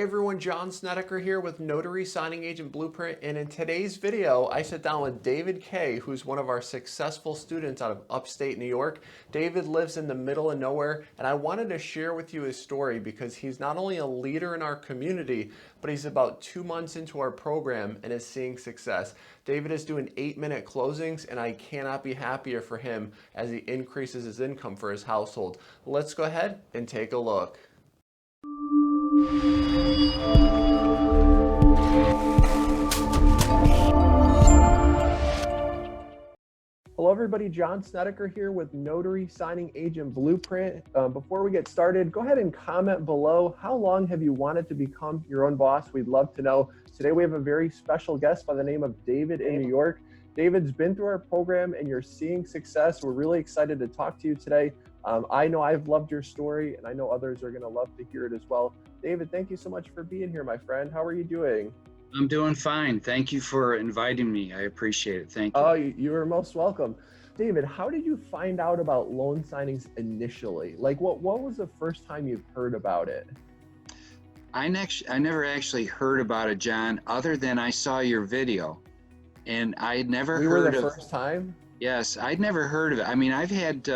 everyone, Jon Snedeker here with Notary Signing Agent Blueprint, and in today's video I sit down with David K., who's one of our successful students out of upstate New York. David lives in the middle of nowhere, and I wanted to share with you his story because he's not only a leader in our community, but he's about 2 months into our program and is seeing success. David is doing 8-minute closings, and I cannot be happier for him as he increases his income for his household. Let's go ahead and take a look. Hello everybody, Jon Snedeker here with Notary Signing Agent Blueprint. Before we get started, go ahead and comment below. How long have you wanted to become your own boss? We'd love to know. Today we have a very special guest by the name of David in New York. David's been through our program and you're seeing success. We're really excited to talk to you today. I know I've loved your story and I know others are gonna love to hear it as well. David, thank you so much for being here, my friend. How are you doing? I'm doing fine. Thank you for inviting me. I appreciate it. Thank you. Oh, you are most welcome. David, how did you find out about loan signings initially? Like what was the first time you heard about it? I never actually heard about it, John, other than I saw your video. And I had never heard of— We were the first time? Yes, I'd never heard of it. I mean, I've had,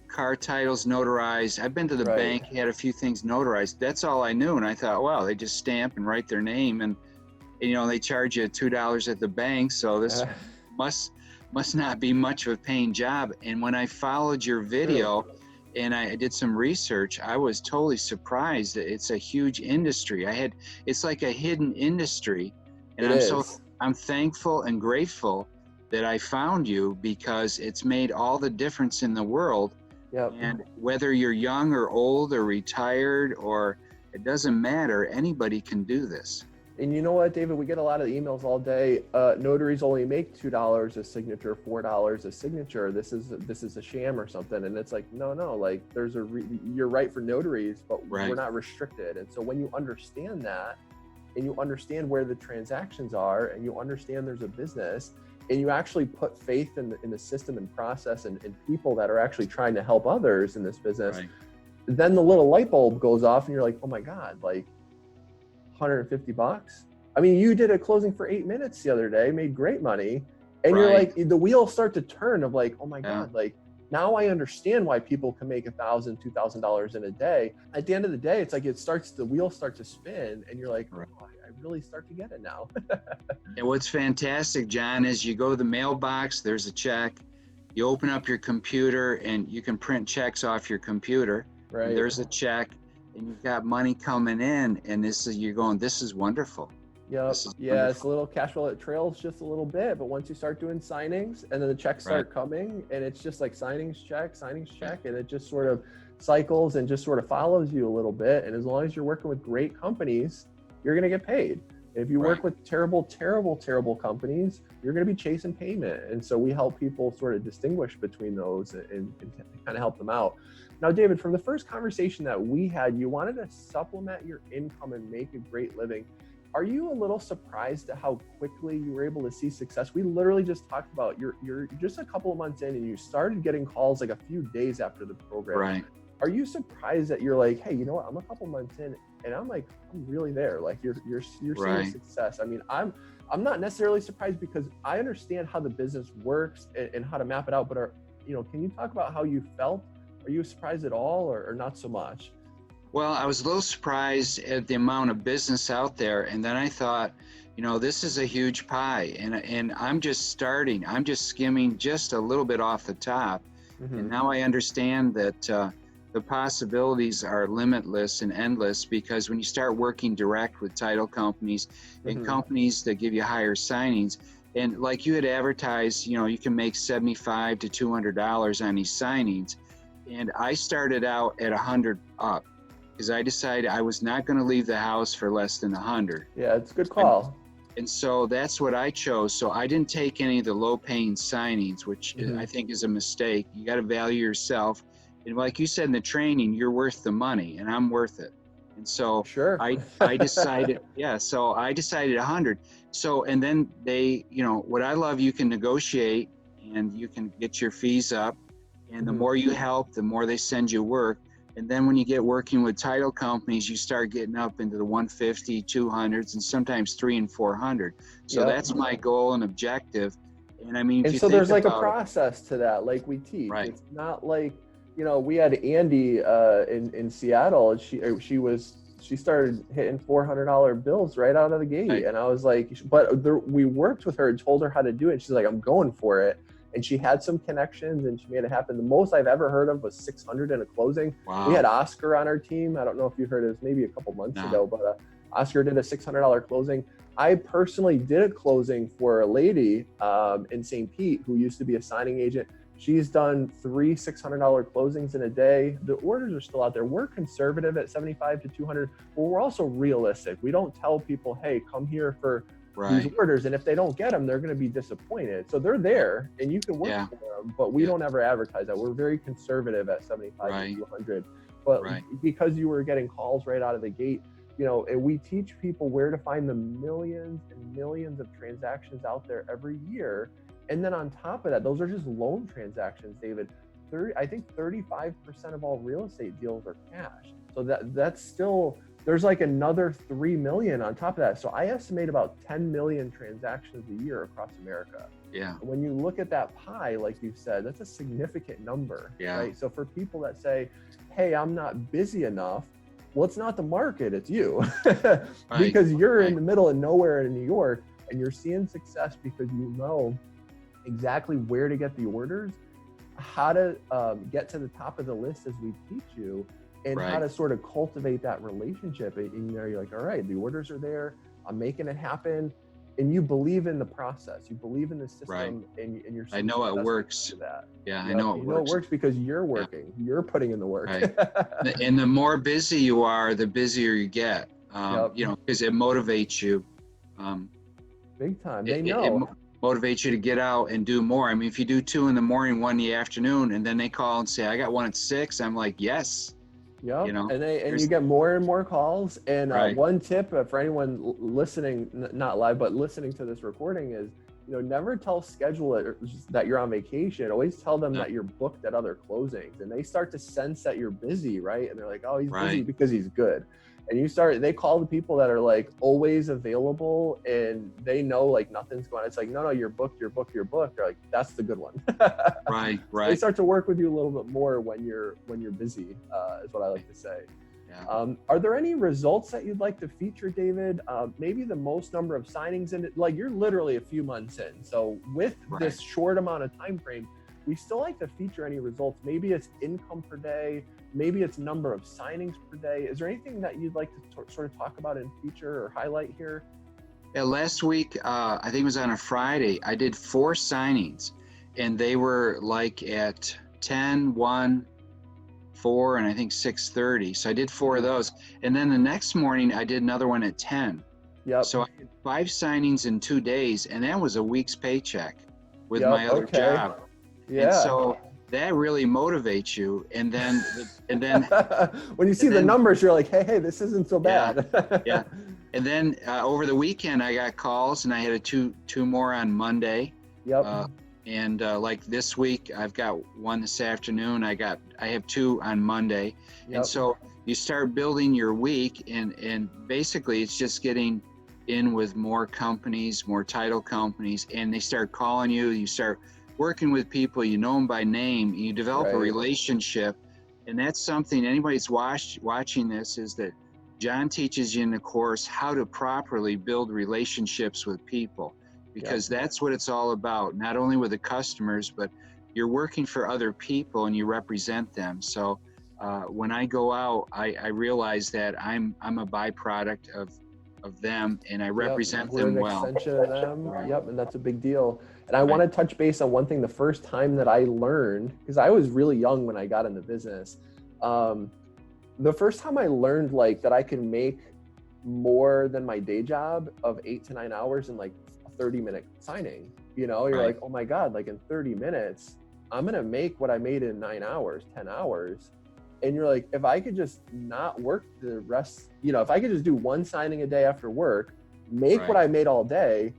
car titles notarized. I've been to the bank, had a few things notarized. That's all I knew. And I thought, well, they just stamp and write their name and they charge you $2 at the bank. So this must not be much of a paying job. And when I followed your video and I did some research, I was totally surprised that it's a huge industry. It's like a hidden industry. And I'm thankful and grateful that I found you because it's made all the difference in the world. Yep. And whether you're young or old or retired, or it doesn't matter, anybody can do this. And you know what, David, we get a lot of emails all day. Notaries only make $2 a signature, $4 a signature. This is a sham or something. And it's like, no, like you're right for notaries, but we're not restricted. And so when you understand that, and you understand where the transactions are, and you understand there's a business, and you actually put faith in the system and process and people that are actually trying to help others in this business, then the little light bulb goes off and you're like, oh my God, like $150. I mean, you did a closing for 8 minutes the other day, made great money. And you're like, the wheels start to turn of like, oh my God, like now I understand why people can make $1,000, $2,000 in a day. At the end of the day, it's like the wheels start to spin and you're like, oh, I really start to get it now. And what's fantastic, John, is you go to the mailbox, there's a check, you open up your computer and you can print checks off your computer. Right. There's a check and you've got money coming in and you're going, this is wonderful. Yep. Yeah, it's a little cash flow. It trails just a little bit, but once you start doing signings and then the checks start coming and it's just like signings check, and it just sort of cycles and just sort of follows you a little bit. And as long as you're working with great companies, you're going to get paid. If you work with terrible companies, you're going to be chasing payment. And so we help people sort of distinguish between those and kind of help them out. Now, David, from the first conversation that we had, you wanted to supplement your income and make a great living. Are you a little surprised at how quickly you were able to see success? We literally just talked about you're just a couple of months in and you started getting calls like a few days after the program. Right. Are you surprised that you're like, hey, you know what? I'm a couple months in and I'm really there. Like you're seeing success. I mean, I'm not necessarily surprised because I understand how the business works and how to map it out. But can you talk about how you felt? Are you surprised at all or not so much? Well, I was a little surprised at the amount of business out there. And then I thought, this is a huge pie and I'm just starting. I'm just skimming just a little bit off the top. Mm-hmm. And now I understand that the possibilities are limitless and endless because when you start working direct with title companies and companies that give you higher signings, and like you had advertised, you can make $75 to $200 on these signings. And I started out at 100 up. Because I decided I was not going to leave the house for less than 100. Yeah, it's a good call. And so that's what I chose. So I didn't take any of the low-paying signings, which I think is a mistake. You got to value yourself. And like you said in the training, you're worth the money, and I'm worth it. And so I decided, so I decided 100. So, and then they, what I love, you can negotiate and you can get your fees up. And the more you help, the more they send you work. And then when you get working with title companies, you start getting up into the 150, 200s, and sometimes 300 and 400. So Yep. that's my goal and objective. And I mean, if And you so think there's like a about process to that, like we teach. Right. It's not like, you know, we had Andy in Seattle, and she started hitting $400 bills right out of the gate. Right. And I was like, we worked with her and told her how to do it. And she's like, I'm going for it. And she had some connections and she made it happen. The most I've ever heard of was 600 in a closing. Wow. We had Oscar on our team. I don't know if you heard it, it was maybe a couple months ago, but Oscar did a $600 closing. I personally did a closing for a lady in St. Pete who used to be a signing agent. She's done 3 $600 closings in a day. The orders are still out there. We're conservative at 75 to 200, but we're also realistic. We don't tell people, hey, come here for these orders, and if they don't get them, they're going to be disappointed. So they're there, and you can work for them, but we don't ever advertise that. We're very conservative at 75 to 200. But because you were getting calls right out of the gate, you know, and we teach people where to find the millions and millions of transactions out there every year. And then on top of that, those are just loan transactions, David. I think 35% of all real estate deals are cash. So that's still, there's like another 3 million on top of that. So I estimate about 10 million transactions a year across America. Yeah. When you look at that pie, like you said, that's a significant number, right? So for people that say, hey, I'm not busy enough, well, it's not the market, it's you. Because you're in the middle of nowhere in New York and you're seeing success because you know exactly where to get the orders, how to get to the top of the list as we teach you, and how to sort of cultivate that relationship. And you know, you're like, all right, the orders are there, I'm making it happen. And you believe in the process, you believe in the system, and you're so I know it works. That. Yeah, you I know it works. You know it works because you're working, you're putting in the work. And the more busy you are, the busier you get. You know, because it motivates you. Big time. They know. It motivates you to get out and do more. I mean, if you do 2 in the morning, 1 in the afternoon, and then they call and say, I got one at 6, I'm like, yes. Yep. You know, and you get more and more calls. And one tip for anyone listening, not live, but listening to this recording is, you know, never tell schedulers that you're on vacation. Always tell them that you're booked at other closings, and they start to sense that you're busy, right? And they're like, oh, he's busy because he's good. And they call the people that are like always available, and they know like nothing's going on. It's like, no, you're booked. They're like, that's the good one. Right. They start to work with you a little bit more when you're busy, is what I like to say. Yeah. Are there any results that you'd like to feature, David? Maybe the most number of signings in it, like you're literally a few months in. So with this short amount of time frame, we still like to feature any results. Maybe it's income per day, maybe it's number of signings per day. Is there anything that you'd like to sort of talk about and feature or highlight here? Yeah, last week, I think it was on a Friday, I did 4 signings, and they were like at 10, 1, 4, and I think 6:30. So I did 4 of those. And then the next morning, I did another one at 10. Yep. So I did 5 signings in 2 days, and that was a week's paycheck with my other job. Yeah. And so that really motivates you. And then when you see the numbers, you're like, hey, this isn't so bad. Yeah. And then over the weekend, I got calls, and I had two more on Monday. Yep. And like this week, I've got one this afternoon. I have 2 on Monday. Yep. And so you start building your week, and basically it's just getting in with more companies, more title companies, and they start calling you. You start working with people, you know them by name, you develop a relationship. And that's something, anybody's watching this, is that Jon teaches you in the course how to properly build relationships with people, because that's what it's all about, not only with the customers, but you're working for other people and you represent them. So when I go out, I realize that I'm a byproduct of them, and I represent them well. We're an extension of them. Yep, and that's a big deal. And I want to touch base on one thing. The first time that I learned, because I was really young when I got into business, the first time I learned like that I can make more than my day job of 8 to 9 hours in like a 30-minute signing. You know, you're like, oh my God, like in 30 minutes, I'm gonna make what I made in 9 hours, 10 hours. And you're like, if I could just not work the rest, you know, if I could just do 1 signing a day after work, make what I made all day,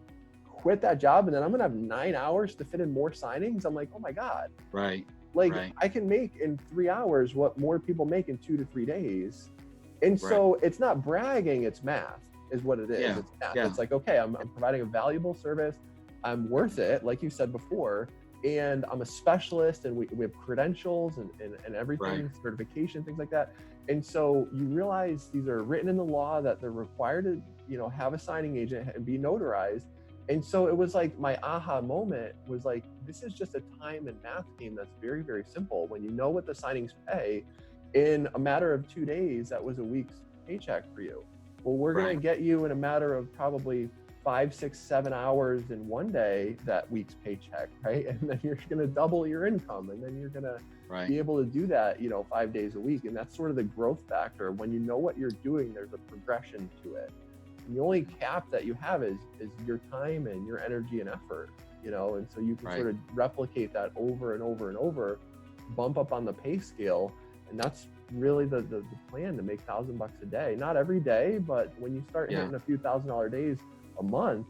quit that job, and then I'm gonna have 9 hours to fit in more signings. I'm like, oh my God. Right. Like Right. I can make in 3 hours what more people make in 2 to 3 days. And so it's not bragging, it's math is what it is. Yeah. It's math. Yeah. It's like, okay, I'm providing a valuable service. I'm worth it, like you said before. And I'm a specialist, and we have credentials and everything, Right. certification, things like that. And so you realize these are written in the law that they're required to, you know, have a signing agent and be notarized. And so it was like my aha moment was like, this is just a time and math game that's very, very simple. When you know what the signings pay, in a matter of 2 days, that was a week's paycheck for you. Well, we're going to get you in a matter of probably 5, 6, 7 hours in one day that week's paycheck, right? And then you're going to double your income, and then you're going to be able to do that, you know, 5 days a week. And that's sort of the growth factor. When you know what you're doing, there's a progression to it. And the only cap that you have is your time and your energy and effort, you know, and so you can sort of replicate that over and over and over, bump up on the pay scale. And that's really the plan, to make $1,000 a day. Not every day, but when you start hitting a few $1,000 days a month,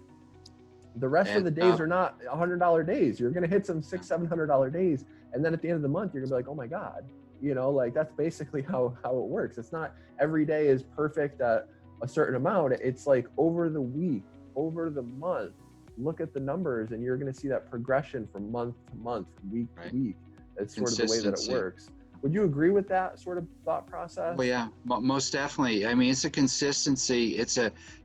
the rest of the days are not $100 days. You're going to hit some $600, $700 days. And then at the end of the month, you're gonna be like, oh my God, you know, like that's basically how it works. It's not every day is perfect at a certain amount. It's like over the week, over the month, look at the numbers, and you're going to see that progression from month to month, from week to week. It's sort of the way that it works. Would you agree with that sort of thought process? Well, yeah, most definitely. I mean, it's a consistency.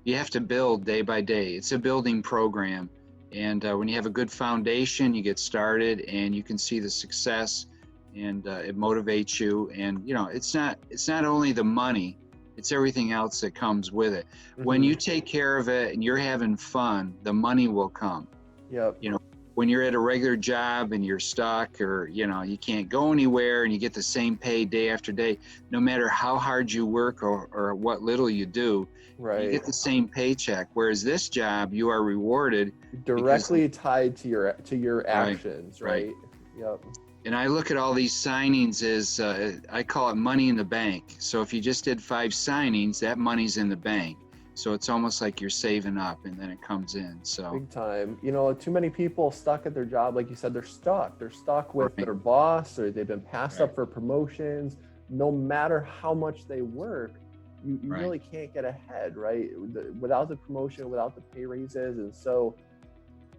You have to build day by day. It's a building program. And when you have a good foundation, you get started and you can see the success, and it motivates you. And, you know, it's not only the money, it's everything else that comes with it. Mm-hmm. When you take care of it and you're having fun, the money will come. Yep. You know, when you're at a regular job and you're stuck, or, you know, you can't go anywhere and you get the same pay day after day, no matter how hard you work or what little you do, you get the same paycheck. Whereas this job, you are rewarded directly tied to your actions, right? Yep. And I look at all these signings as, I call it money in the bank. So if you just did 5 signings, that money's in the bank. So it's almost like you're saving up, and then it comes in. So big time. You know, too many people stuck at their job, like you said, they're stuck with their boss, or they've been passed up for promotions. No matter how much they work, you really can't get ahead, right? Without the promotion, without the pay raises. And so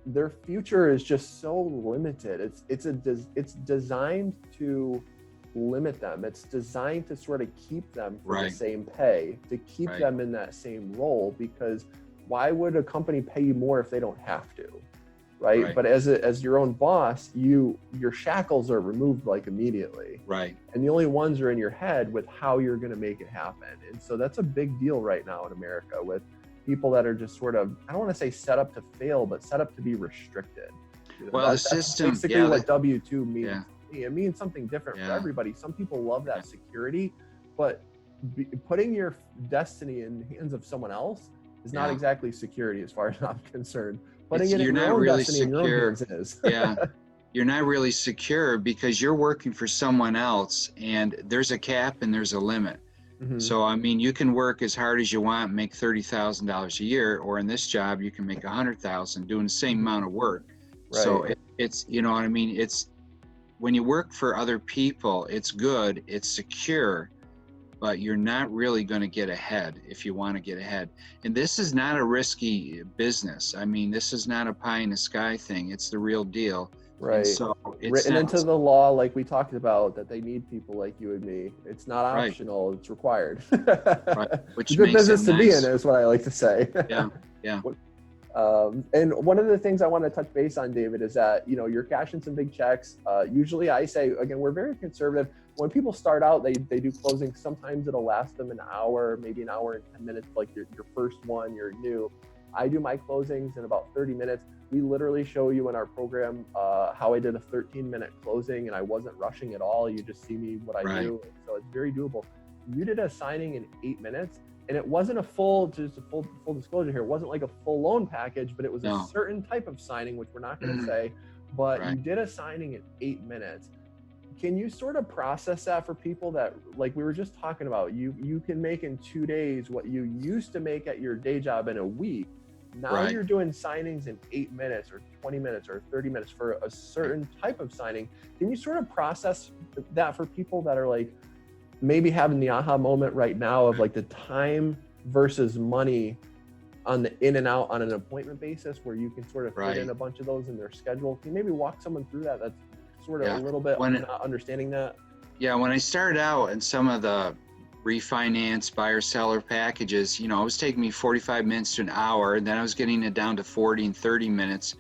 their future is just so limited. It's designed to limit them. It's designed to sort of keep them for the same pay, to keep them in that same role, because why would a company pay you more if they don't have to, right? But as your own boss, your shackles are removed like immediately, and the only ones are in your head with how you're going to make it happen. And so that's a big deal right now in America, with people that are just sort of, I don't want to say set up to fail, but set up to be restricted. Well, the system, that's basically what W-2 means. Yeah. It means something different for everybody. Some people love that security, but putting your destiny in the hands of someone else is not exactly security, as far as I'm concerned. Putting it in your own destiny in your own hands is. You're not really secure, because you're working for someone else, and there's a cap and there's a limit. Mm-hmm. So, I mean, you can work as hard as you want, make $30,000 a year, or in this job, you can make $100,000 doing the same amount of work. So it's, you know what I mean? It's, when you work for other people, it's good, it's secure, but you're not really going to get ahead if you want to get ahead. And this is not a risky business. I mean, this is not a pie in the sky thing. It's the real deal. Right. And so it's written into the law, like we talked about, that they need people like you and me. It's not optional, it's required. Which it's a good business to nice. be in, is what I like to say. Yeah. And one of the things I want to touch base on, David, is that, you know, you're cashing some big checks. Usually I say, again, we're very conservative. When people start out, they do closings. Sometimes it'll last them an hour, maybe an hour and 10 minutes, like your first one, you're new. I do my closings in about 30 minutes. We literally show you in our program how I did a 13-minute closing, and I wasn't rushing at all. You just see me what I do. So it's very doable. You did a signing in 8 minutes. And it wasn't full disclosure here, it wasn't like a full loan package, but it was a certain type of signing, which we're not going to say, but you did a signing in 8 minutes. Can you sort of process that for people that, like we were just talking about, you can make in 2 days what you used to make at your day job in a week? Now Right. you're doing signings in 8 minutes or 20 minutes or 30 minutes for a certain type of signing. Can you sort of process that for people that are like maybe having the aha moment right now of like the time versus money on the in and out on an appointment basis, where you can sort of fit in a bunch of those in their schedule? Can you maybe walk someone through that that's sort of a little bit not understanding that? Yeah, when I started out in some of the refinance buyer-seller packages, you know, it was taking me 45 minutes to an hour, and then I was getting it down to 40 and 30 minutes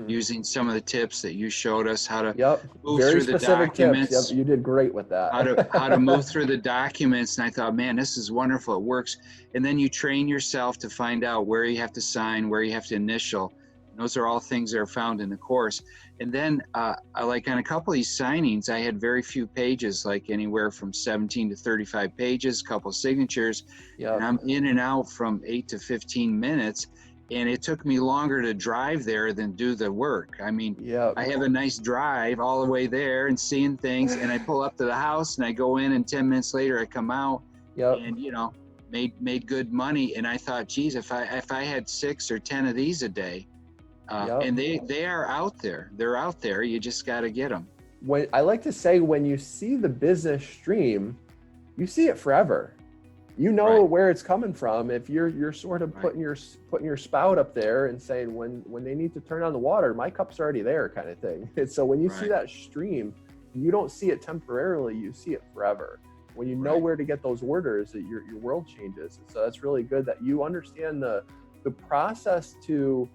using some of the tips that you showed us, how to move very through the specific documents. tips. Yep, you did great with that. how to move through the documents, and I thought, man, this is wonderful. It works. And then you train yourself to find out where you have to sign, where you have to initial. Those are all things that are found in the course. And then like on a couple of these signings, I had very few pages, like anywhere from 17 to 35 pages, a couple of signatures. And I'm in and out from 8 to 15 minutes. And it took me longer to drive there than do the work. I mean, I have a nice drive all the way there and seeing things, and I pull up to the house and I go in, and 10 minutes later I come out and, you know, made good money. And I thought, geez, if I had 6 or 10 of these a day, and they are out there. They're out there. You just got to get them. When I like to say, when you see the business stream, you see it forever. You know where it's coming from. If you're sort of putting your spout up there and saying when they need to turn on the water, my cup's already there, kind of thing. And so when you see that stream, you don't see it temporarily. You see it forever. When you know where to get those orders, your world changes. And so that's really good that you understand the process to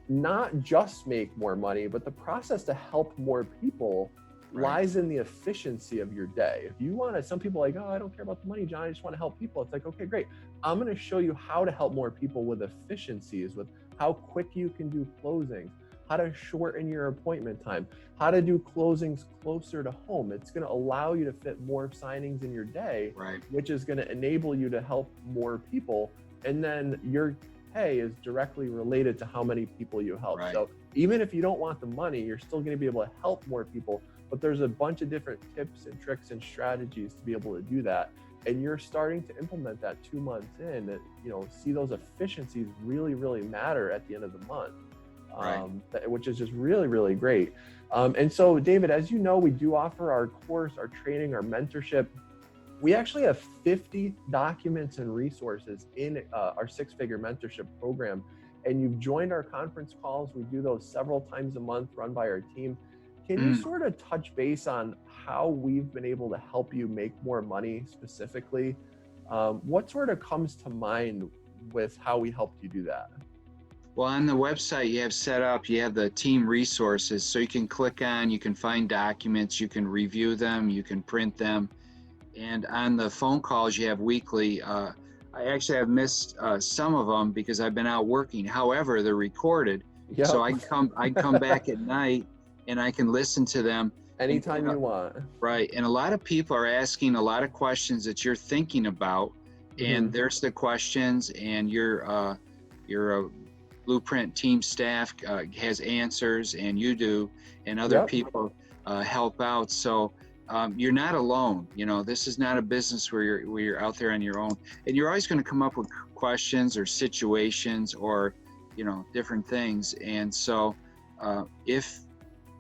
not just make more money, but the process to help more people lies in the efficiency of your day. If you want to, some people are like, oh, I don't care about the money, John, I just want to help people. It's like, okay, great. I'm going to show you how to help more people with efficiencies, with how quick you can do closings, how to shorten your appointment time, how to do closings closer to home. It's going to allow you to fit more signings in your day, which is going to enable you to help more people. And then your pay is directly related to how many people you help. So even if you don't want the money, you're still going to be able to help more people. But there's a bunch of different tips and tricks and strategies to be able to do that. And you're starting to implement that 2 months in, that, you know, see those efficiencies really, really matter at the end of the month, which is just really, really great. And so, David, as you know, we do offer our course, our training, our mentorship. We actually have 50 documents and resources in our 6-figure mentorship program. And you've joined our conference calls. We do those several times a month, run by our team. Can you sort of touch base on how we've been able to help you make more money specifically? What sort of comes to mind with how we helped you do that? Well, on the website you have set up, you have the team resources. So you can click on, you can find documents, you can review them, you can print them. And on the phone calls you have weekly, I actually have missed some of them because I've been out working. However, they're recorded. So I come back at night and I can listen to them anytime you want. And a lot of people are asking a lot of questions that you're thinking about, and there's the questions, and your Blueprint team staff has answers, and you do, and other people help out. So you're not alone. You know, this is not a business where you're out there on your own, and you're always going to come up with questions or situations or, you know, different things. And so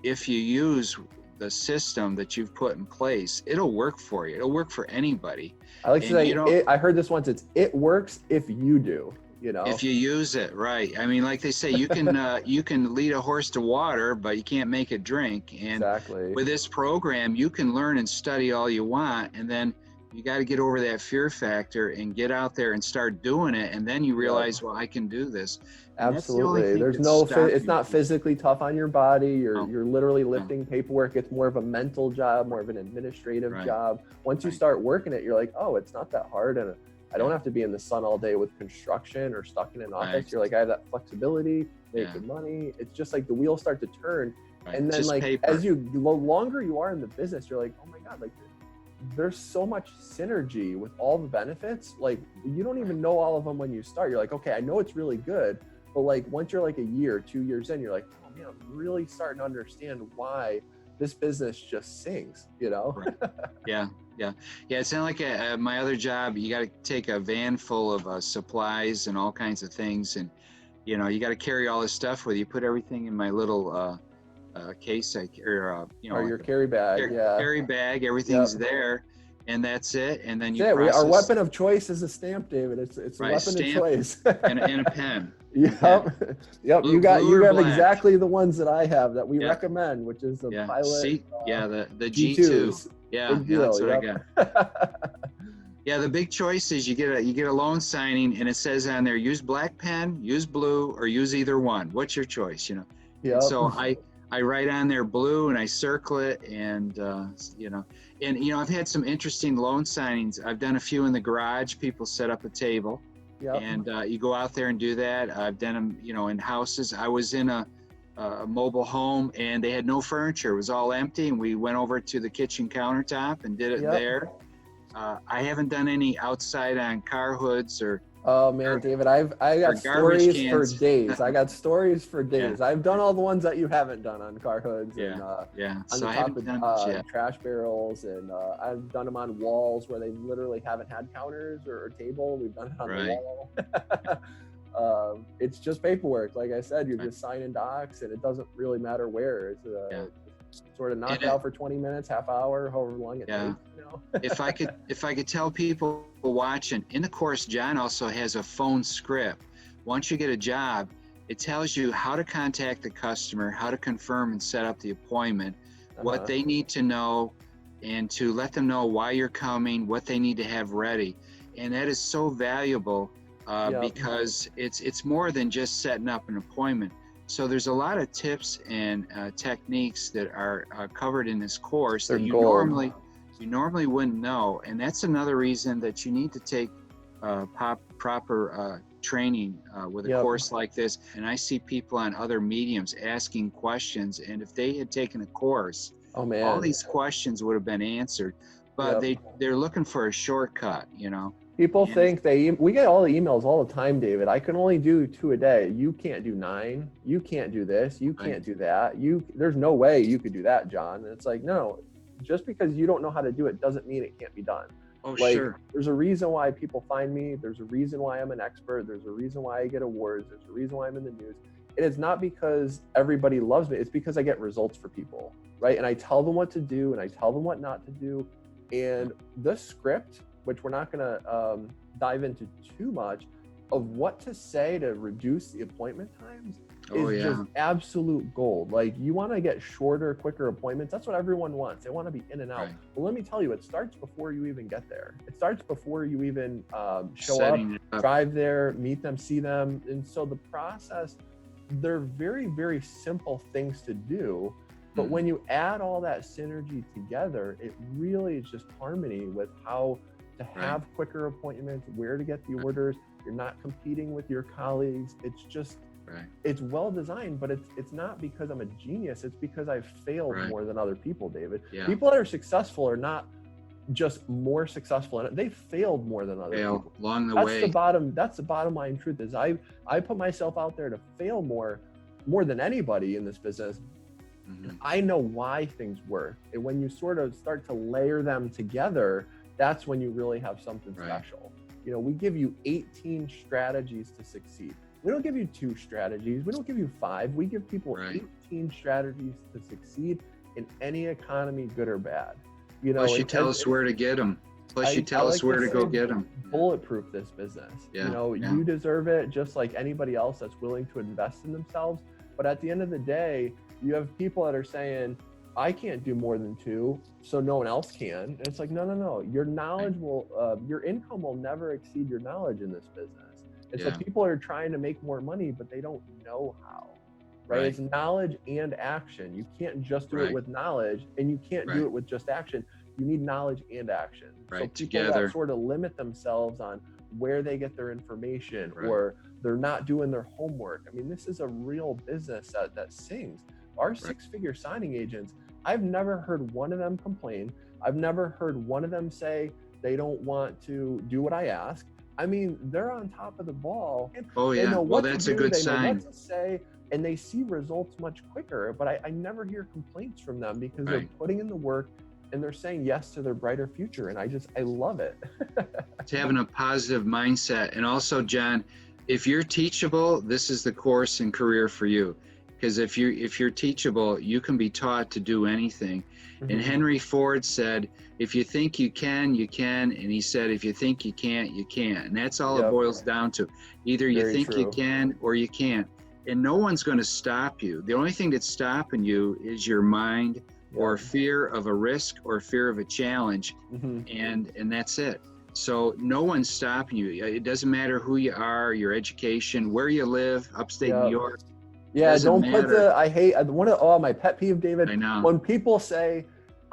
if you use the system that you've put in place, it'll work for you. It'll work for anybody. I like to say, I heard this once, it works if you do, you know? If you use it, right. I mean, like they say, you can you can lead a horse to water, but you can't make it drink. And with this program, you can learn and study all you want, and then you got to get over that fear factor and get out there and start doing it. And then you realize, well, I can do this. And absolutely. There's no, it's not physically tough on your body. You're literally lifting paperwork. It's more of a mental job, more of an administrative job. Once you start working it, you're like, oh, it's not that hard. And I don't have to be in the sun all day with construction or stuck in an office. You're like, I have that flexibility, making money. It's just like the wheels start to turn. And then as the longer you are in the business, you're like, oh my God, like there's so much synergy with all the benefits. Like you don't even know all of them when you start. You're like, okay, I know it's really good. But like once you're like a year, 2 years in, you're like, oh man, I'm really starting to understand why this business just sings, you know? Yeah. It's not like my other job. You got to take a van full of supplies and all kinds of things, and you know, you got to carry all this stuff with you. Put everything in my little case, or you know, Or like your carry bag. Yeah. carry bag. Everything's there, and that's it. And then you That's it. Our process. weapon of choice is a stamp, David. It's a Right, weapon of stamp choice. and a pen. Yep. Yep. Blue, You or have black. exactly the ones that I have that we Yeah. recommend, which is the Yeah. Pilot. The G2. G2s. Yeah, Big yeah, that's deal. what Yep. I got. Yeah, the big choice is you get a loan signing, and it says on there, use black pen, use blue, or use either one. What's your choice? You know. Yep. And so I write on there blue, and I circle it, and you know, I've had some interesting loan signings. I've done a few in the garage. People set up a table, Yep. and you go out there and do that. I've done them, you know, in houses. I was in a mobile home, and they had no furniture. It was all empty, and we went over to the kitchen countertop and did it there. I haven't done any outside on car hoods or. Oh man, David, I got stories for days. I got stories for days. Yeah. I've done all the ones that you haven't done on car hoods and on so the top of trash barrels, and I've done them on walls where they literally haven't had counters or table. We've done it on the wall. It's just paperwork. Like I said, you're just signing docs, and it doesn't really matter where. It's sort of knocked out for 20 minutes, half hour, however long it takes. You know? if I could tell people watching, in the course, Jon also has a phone script. Once you get a job, it tells you how to contact the customer, how to confirm and set up the appointment, what they need to know, and to let them know why you're coming, what they need to have ready. And that is so valuable because it's more than just setting up an appointment. So there's a lot of tips and techniques that are covered in this course that you normally wouldn't know. And that's another reason that you need to take proper training with a course like this. And I see people on other mediums asking questions, and if they had taken a course, all these questions would have been answered. But they're looking for a shortcut, you know. People think we get all the emails all the time, David. I can only do 2 a day. You can't do 9. You can't do this. You can't do that. There's no way you could do that, Jon. And it's like, no, just because you don't know how to do it doesn't mean it can't be done. Oh, like, sure. There's a reason why people find me. There's a reason why I'm an expert. There's a reason why I get awards. There's a reason why I'm in the news. And it's not because everybody loves me. It's because I get results for people, right? And I tell them what to do, and I tell them what not to do. And the script, which we're not going to dive into too much, of what to say to reduce the appointment times is just absolute gold. Like, you want to get shorter, quicker appointments. That's what everyone wants. They want to be in and out. Well, let me tell you, it starts before you even get there. It starts before you even show up, drive there, meet them, see them. And so the process, they're very, very simple things to do. But when you add all that synergy together, it really is just harmony with how to have quicker appointments, where to get the orders. You're not competing with your colleagues. It's just, it's well designed, but it's not because I'm a genius. It's because I've failed more than other people, David. People that are successful are not just more successful in it. They failed more than other people along the way. That's the bottom line truth is I put myself out there to fail more than anybody in this business. I know why things work. And when you sort of start to layer them together, that's when you really have something special. You know, we give you 18 strategies to succeed. We don't give you 2 strategies. We don't give you 5. We give people 18 strategies to succeed in any economy, good or bad. You know, plus you tell us where to get them. Plus you tell us where to go get them. Bulletproof this business. You know, you deserve it just like anybody else that's willing to invest in themselves. But at the end of the day, you have people that are saying, I can't do more than 2, so no one else can. And it's like, no. Your knowledge your income will never exceed your knowledge in this business. And so people are trying to make more money, but they don't know how, right? It's knowledge and action. You can't just do it with knowledge, and you can't do it with just action. You need knowledge and action. So people that sort of limit themselves on where they get their information or they're not doing their homework. I mean, this is a real business that sings. Our 6-figure signing agents, I've never heard one of them complain. I've never heard one of them say they don't want to do what I ask. I mean, they're on top of the ball. They know what that's to do, a good they sign. know what to say, and they see results much quicker. But I never hear complaints from them because they're putting in the work and they're saying yes to their brighter future. And I love it. It's having a positive mindset. And also, Jon, if you're teachable, this is the course and career for you. Because if you're teachable, you can be taught to do anything. And Henry Ford said, if you think you can, you can. And he said, if you think you can't, you can't. And that's all it boils down to. Either you Very think true. you can or you can't. And no one's going to stop you. The only thing that's stopping you is your mind or fear of a risk or fear of a challenge. And that's it. So no one's stopping you. It doesn't matter who you are, your education, where you live, upstate New York. Yeah, Doesn't don't put matter. I hate, my pet peeve, David, I know. when people say,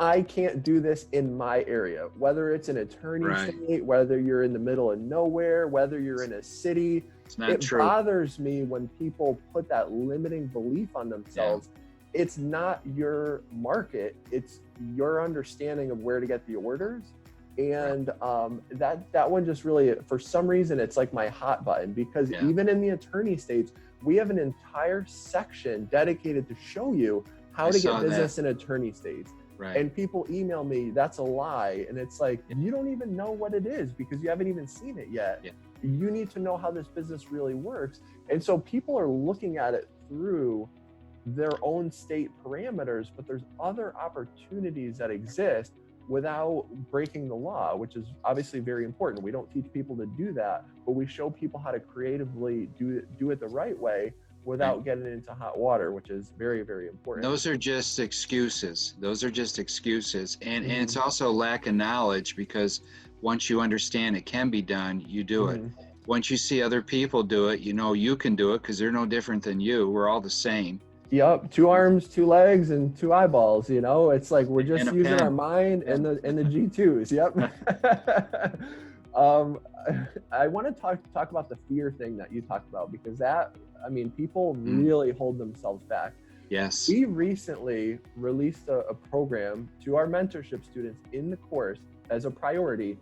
I can't do this in my area, whether it's an attorney state, whether you're in the middle of nowhere, whether you're in a city. It's not it true. bothers me when people put that limiting belief on themselves. It's not your market, it's your understanding of where to get the orders. And that one just really, for some reason, it's like my hot button, because even in the attorney states, we have an entire section dedicated to show you how to get business in attorney states. And people email me, that's a lie. And it's like, you don't even know what it is because you haven't even seen it yet. You need to know how this business really works. And so people are looking at it through their own state parameters, but there's other opportunities that exist without breaking the law, which is obviously very important. We don't teach people to do that, but we show people how to creatively do it the right way without getting into hot water, which is very, very important. Those are just excuses. And it's also lack of knowledge, because once you understand it can be done, you do it. Once you see other people do it, you know you can do it because they're no different than you. We're all the same. Yep, 2 arms, 2 legs, and 2 eyeballs. You know, it's like we're just using our mind and the G2s. Yep. I want to talk about the fear thing that you talked about, because that, I mean, people really hold themselves back. Yes. We recently released a program to our mentorship students in the course as a priority,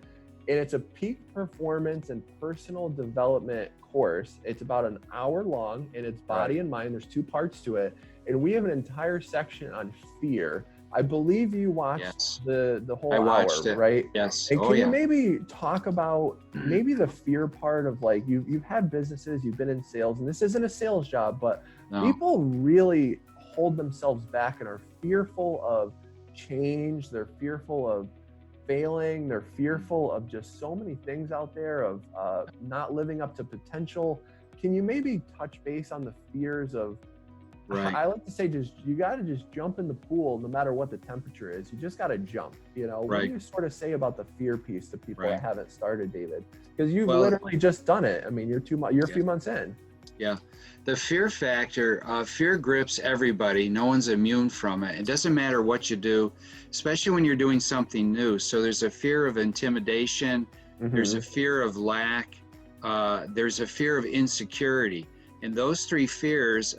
and it's a peak performance and personal development course. It's about an hour long, and it's body and mind. There's 2 parts to it, and we have an entire section on fear. I believe you watched the whole hour, right? Yes. And can you maybe talk about maybe the fear part of, like, you've had businesses, you've been in sales, and this isn't a sales job, but people really hold themselves back and are fearful of change. They're fearful of failing. They're fearful of just so many things out there, of not living up to potential. Can you maybe touch base on the fears of, I like to say, you got to just jump in the pool no matter what the temperature is. You just got to jump, you know. What do you sort of say about the fear piece to people that haven't started, David? Because you've literally just done it. I mean, you're a few months in. Yeah. The fear factor, fear grips everybody. No one's immune from it. It doesn't matter what you do, especially when you're doing something new. So there's a fear of intimidation. There's a fear of lack. There's a fear of insecurity. And those 3 fears,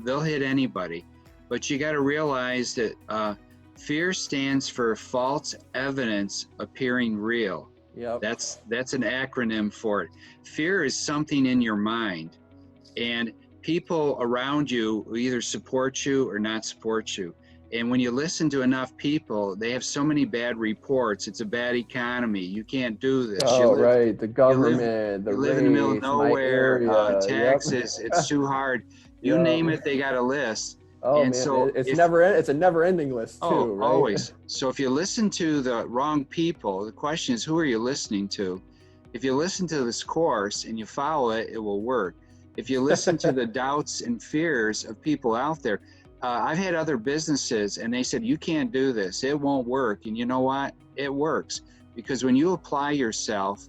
they'll hit anybody. But you got to realize that fear stands for false evidence appearing real. That's an acronym for it. Fear is something in your mind. And people around you will either support you or not support you. And when you listen to enough people, they have so many bad reports. It's a bad economy. You can't do this. The government, you live in the middle of nowhere, taxes, it's too hard. You name it, they got a list. And so it's a never-ending list too, right? Always. So if you listen to the wrong people, the question is, who are you listening to? If you listen to this course and you follow it, it will work. If you listen to the doubts and fears of people out there, I've had other businesses and they said, you can't do this, it won't work. And you know what? It works, because when you apply yourself,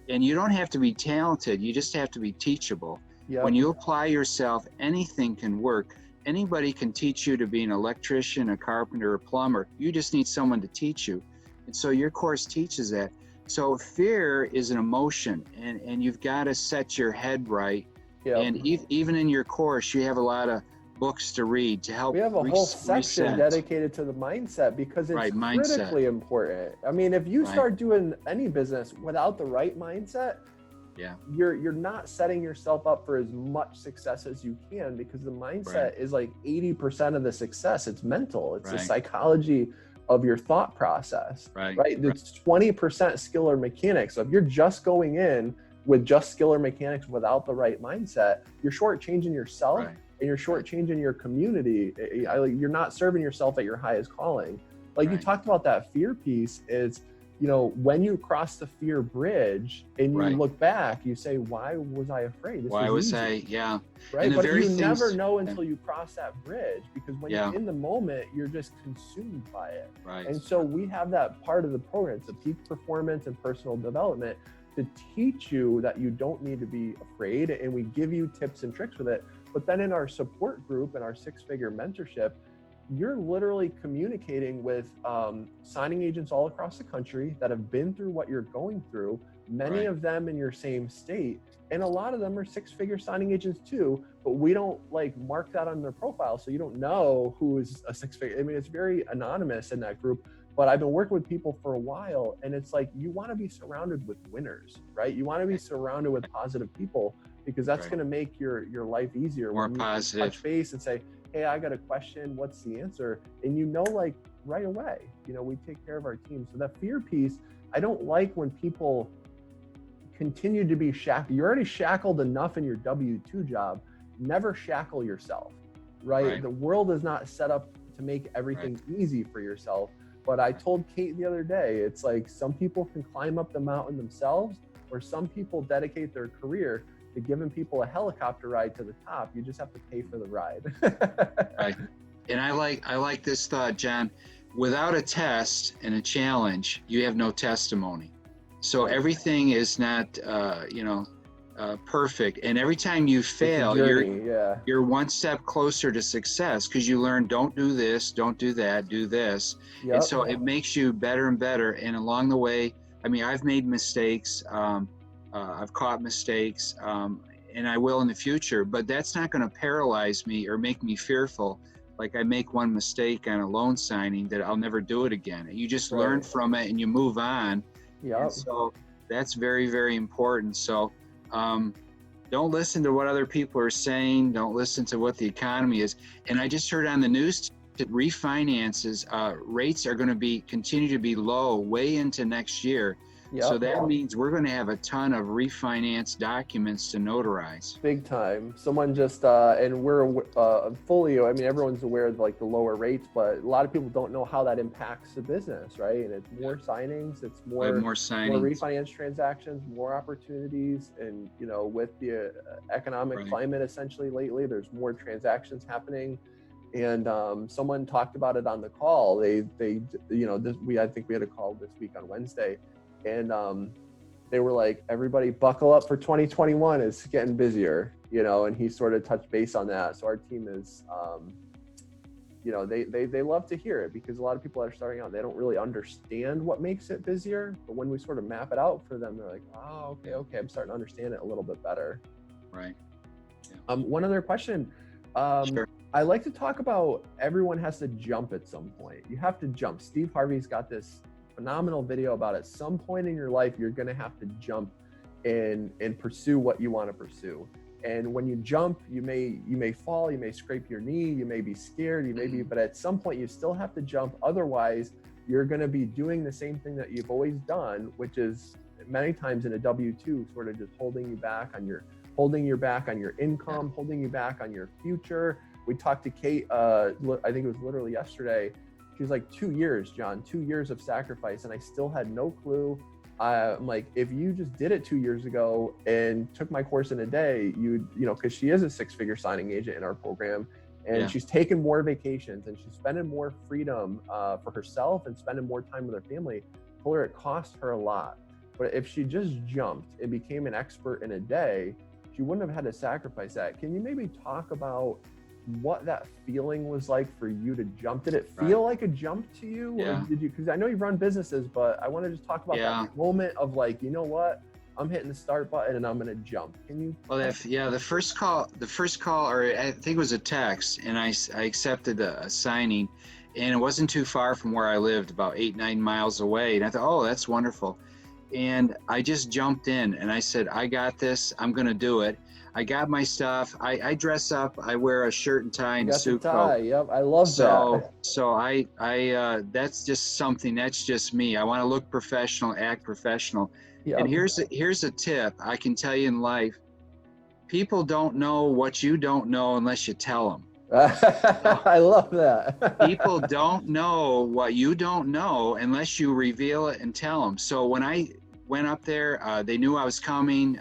and you don't have to be talented, you just have to be teachable. When you apply yourself, anything can work. Anybody can teach you to be an electrician, a carpenter, a plumber. You just need someone to teach you. And so your course teaches that. So fear is an emotion, and you've got to set your head right. And even in your course, you have a lot of books to read to help. We have a whole section dedicated to the mindset, because it's critically important. I mean, if you start doing any business without the right mindset, you're not setting yourself up for as much success as you can, because the mindset is like 80% of the success. It's mental. It's the psychology of your thought process. It's 20% skill or mechanics. So if you're just going in with just skill or mechanics without the right mindset, you're shortchanging yourself, Right. and you're shortchanging your community. You're not serving yourself at your highest calling. Like you Right. talked about, that fear piece is, you know, when you cross the fear bridge and you Right. look back, you say, why was I afraid? This Why was easy. I? Yeah. Right. And the But very you things, never know until you cross that bridge, because when Yeah. you're in the moment, you're just consumed by it. Right. And so we have that part of the program. It's a peak performance and personal development to teach you that you don't need to be afraid. And we give you tips and tricks with it. But then in our support group and our 6-figure mentorship, you're literally communicating with signing agents all across the country that have been through what you're going through, many Right. of them in your same state. And a lot of them are 6-figure signing agents too, but we don't like mark that on their profile. So you don't know who is a 6-figure. I mean, it's very anonymous in that group, but I've been working with people for a while, and it's like, you want to be surrounded with winners, right? You want to be surrounded with positive people, because that's Right. going to make your life easier. More when you positive. touch base and say, hey, I got a question, what's the answer? And you know, like right away, you know, we take care of our team. So that fear piece, I don't like when people continue to be shackled. You're already shackled enough in your W-2 job. Never shackle yourself, right? The world is not set up to make everything easy for yourself. But I told Kate the other day, it's like, some people can climb up the mountain themselves, or some people dedicate their career to giving people a helicopter ride to the top. You just have to pay for the ride. Right. And I like this thought, John. Without a test and a challenge, you have no testimony. So everything is not, perfect. And every time you fail, you're one step closer to success, because you learn, don't do this, don't do that, do this. Yep. And so it makes you better and better. And along the way, I mean, I've made mistakes. I've caught mistakes, and I will in the future, but that's not going to paralyze me or make me fearful. Like, I make one mistake on a loan signing that I'll never do it again. You just learn from it and you move on. Yep. And so that's very, very important. So don't listen to what other people are saying. Don't listen to what the economy is. And I just heard on the news that refinances rates are going to continue to be low way into next year. Yep. So that means we're going to have a ton of refinance documents to notarize. Big time. Someone just, and we're fully, I mean, everyone's aware of like the lower rates, but a lot of people don't know how that impacts the business, right? And it's more signings, it's more refinance transactions, more opportunities. And, you know, with the economic climate essentially lately, there's more transactions happening. And someone talked about it on the call. I think we had a call this week on Wednesday. And they were like, everybody buckle up for 2021. It's getting busier, you know, and he sort of touched base on that. So our team is, they love to hear it, because a lot of people that are starting out, they don't really understand what makes it busier. But when we sort of map it out for them, they're like, oh, okay, I'm starting to understand it a little bit better. Right. Yeah. One other question. Sure. I like to talk about, everyone has to jump at some point. You have to jump. Steve Harvey's got this phenomenal video about at some point in your life, you're going to have to jump and pursue what you want to pursue. And when you jump, you may fall, you may scrape your knee, you may be scared, you may be, but at some point you still have to jump. Otherwise, you're going to be doing the same thing that you've always done, which is many times in a W-2, sort of just holding you back on your income, holding you back on your future. We talked to Kate, I think it was literally yesterday. She was like, 2 years, John, 2 years of sacrifice. And I still had no clue. I'm like, if you just did it 2 years ago and took my course in a day, because she is a 6-figure signing agent in our program, and she's taking more vacations and she's spending more freedom for herself and spending more time with her family. I told her it cost her a lot. But if she just jumped and became an expert in a day, she wouldn't have had to sacrifice that. Can you maybe talk about what that feeling was like for you to jump? Did it feel like a jump to you? Or did you, because I know you've run businesses, but I want to just talk about that moment of like, you know what, I'm hitting the start button and I'm going to jump. Can you? Well, the first call, or I think it was a text, and I accepted a signing, and it wasn't too far from where I lived, about 8-9 miles away. And I thought, oh, that's wonderful. And I just jumped in and I said, I got this, I'm going to do it. I got my stuff. I dress up. I wear a shirt and tie and a suit coat. Yep, I love that. So I that's just something. That's just me. I want to look professional, act professional. And Yep. here's a tip I can tell you in life. People don't know what you don't know unless you tell them. I love that. People don't know what you don't know unless you reveal it and tell them. So when I went up there, they knew I was coming,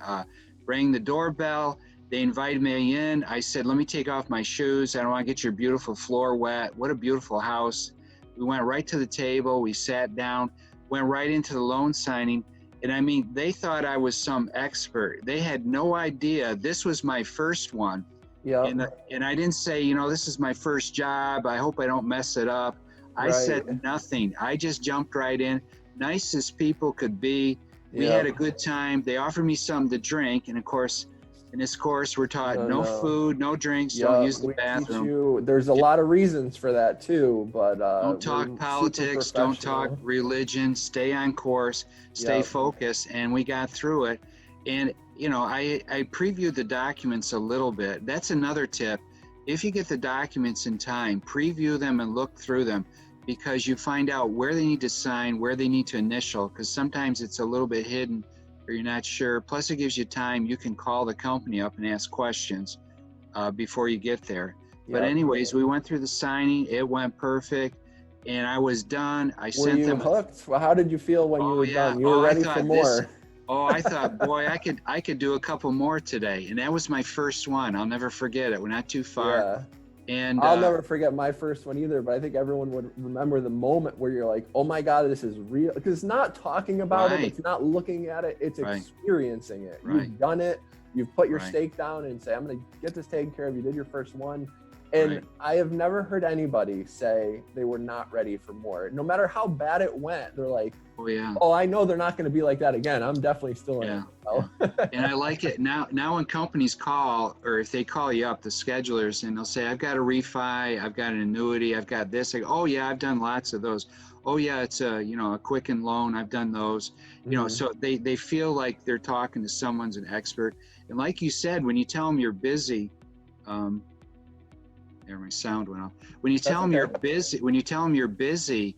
rang the doorbell. They invited me in. I said, let me take off my shoes. I don't want to get your beautiful floor wet. What a beautiful house. We went right to the table. We sat down, went right into the loan signing. And I mean, they thought I was some expert. They had no idea. This was my first one. Yep. And I didn't say, you know, this is my first job. I hope I don't mess it up. I Right. said nothing. I just jumped right in. Nicest people could be. We Yep. had a good time. They offered me something to drink. And of course, in this course, we're taught no food, no drinks, don't use the we bathroom. teach you, there's a lot of reasons for that too, but Don't talk politics, don't talk religion, stay on course, stay focused. And we got through it. And, you know, I previewed the documents a little bit. That's another tip. If you get the documents in time, preview them and look through them, because you find out where they need to sign, where they need to initial, because sometimes it's a little bit hidden or you're not sure. Plus it gives you time. You can call the company up and ask questions before you get there. But anyways, we went through the signing. It went perfect. And I was done. I sent them. Were you hooked? Well, how did you feel when you were done? You were ready for more. I thought, boy, I could do a couple more today. And that was my first one. I'll never forget it. We're not too far. Yeah. And I'll never forget my first one either, but I think everyone would remember the moment where you're like, oh my God, this is real. Because it's not talking about it, it's not looking at it, it's experiencing it. You've done it, you've put your stake down and say, I'm going to get this taken care of. You did your first one. And I have never heard anybody say they were not ready for more. No matter how bad it went, they're like, oh, I know they're not going to be like that again. I'm definitely still in it. And I like it now when companies call, or if they call you up, the schedulers, and they'll say, I've got a refi, I've got an annuity, I've got this. I go, oh yeah, I've done lots of those. Oh yeah, it's a, you know, a Quicken loan. I've done those, you know, so they feel like they're talking to someone's an expert. And like you said, when you tell them you're busy, there, my sound went off. When you tell them you're busy,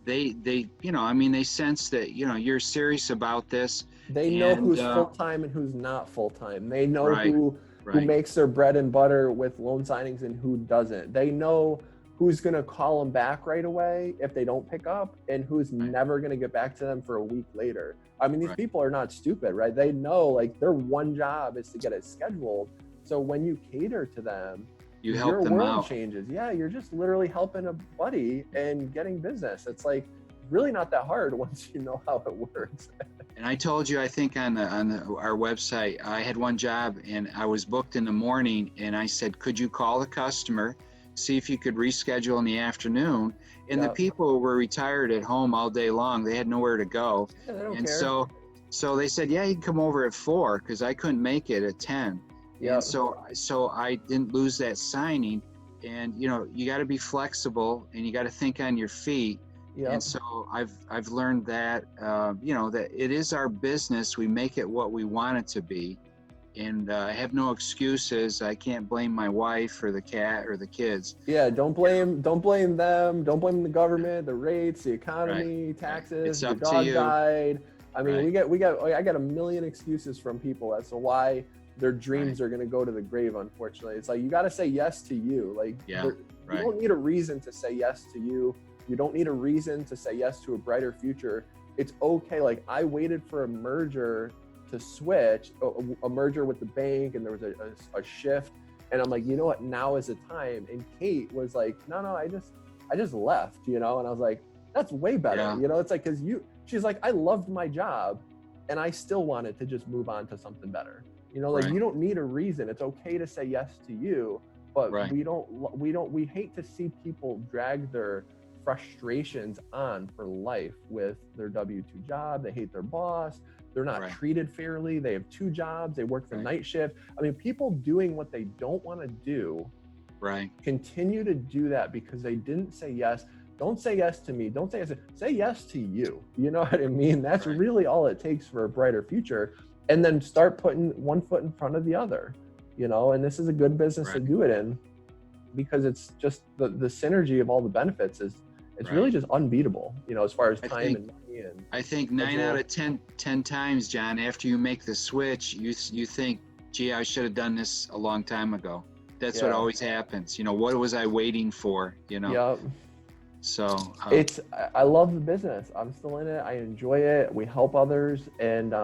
they, you know, I mean, they sense that, you know, you're serious about this. They know who's full-time and who's not full-time. They know who makes their bread and butter with loan signings and who doesn't. They know who's going to call them back right away if they don't pick up, and who's never going to get back to them for a week later. I mean, these people are not stupid, right? They know, like, their one job is to get it scheduled. So when you cater to them, you help your them world out. changes. Yeah, you're just literally helping a buddy and getting business. It's like really not that hard once you know how it works. And I told you, I think on our website, I had one job and I was booked in the morning, and I said, could you call the customer, see if you could reschedule in the afternoon? And the people were retired at home all day long. They had nowhere to go. Yeah, they don't and care. so they said, yeah, you can come over at 4, because I couldn't make it at 10. And so I didn't lose that signing. And, you know, you got to be flexible and you got to think on your feet. And so I've learned that, you know, that it is our business. We make it what we want it to be. And I have no excuses. I can't blame my wife or the cat or the kids. Yeah, don't blame them. Don't blame the government, the rates, the economy, taxes, your dog died. I mean, I got a million excuses from people as to why their dreams are going to go to the grave. Unfortunately, it's like, you got to say yes to you. Like, you don't need a reason to say yes to you. You don't need a reason to say yes to a brighter future. It's okay. Like, I waited for a merger to switch, a merger with the bank, and there was a shift, and I'm like, you know what, now is the time. And Kate was like, no, I just left, you know. And I was like, that's way better. You know, it's like, because she's like, I loved my job and I still wanted to just move on to something better. You know, like, you don't need a reason. It's okay to say yes to you, but we hate to see people drag their frustrations on for life with their W-2 job. They hate their boss. They're not treated fairly. They have 2 jobs. They work the night shift. I mean, people doing what they don't want to do continue to do that because they didn't say yes. Don't say yes to me. Don't say yes. Say yes to you. You know what I mean? That's really all it takes for a brighter future. And then start putting one foot in front of the other, you know. And this is a good business to do it in, because it's just the synergy of all the benefits is It's Right. really just unbeatable, you know, as far as I time think and money and I think 9 out schedule. of 10 times, John, after you make the switch, you think, gee, I should have done this a long time ago. That's what Yeah. always happens. You know, what was I waiting for? You know, Yeah. so I love the business. I'm still in it. I enjoy it. We help others. And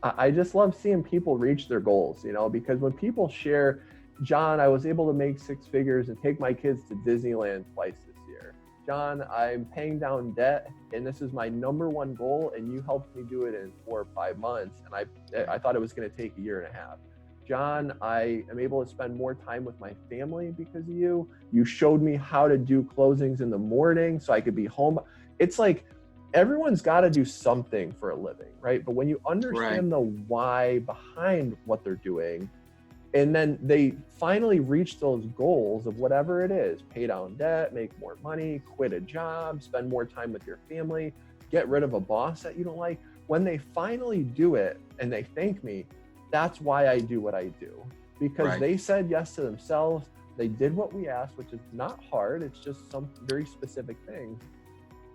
I just love seeing people reach their goals, you know, because when people share, John, I was able to make 6 figures and take my kids to Disneyland twice this year. John, I'm paying down debt and this is my #1 goal. And you helped me do it in 4 or 5 months. And I thought it was going to take a year and a half. John, I am able to spend more time with my family because of you. You showed me how to do closings in the morning so I could be home. It's like everyone's got to do something for a living, right? But when you right, understand the why behind what they're doing, and then they finally reach those goals of whatever it is, pay down debt, make more money, quit a job, spend more time with your family, get rid of a boss that you don't like. When they finally do it and they thank me, that's why I do what I do, because right, they said yes to themselves. They did what we asked, which is not hard. It's just some very specific things.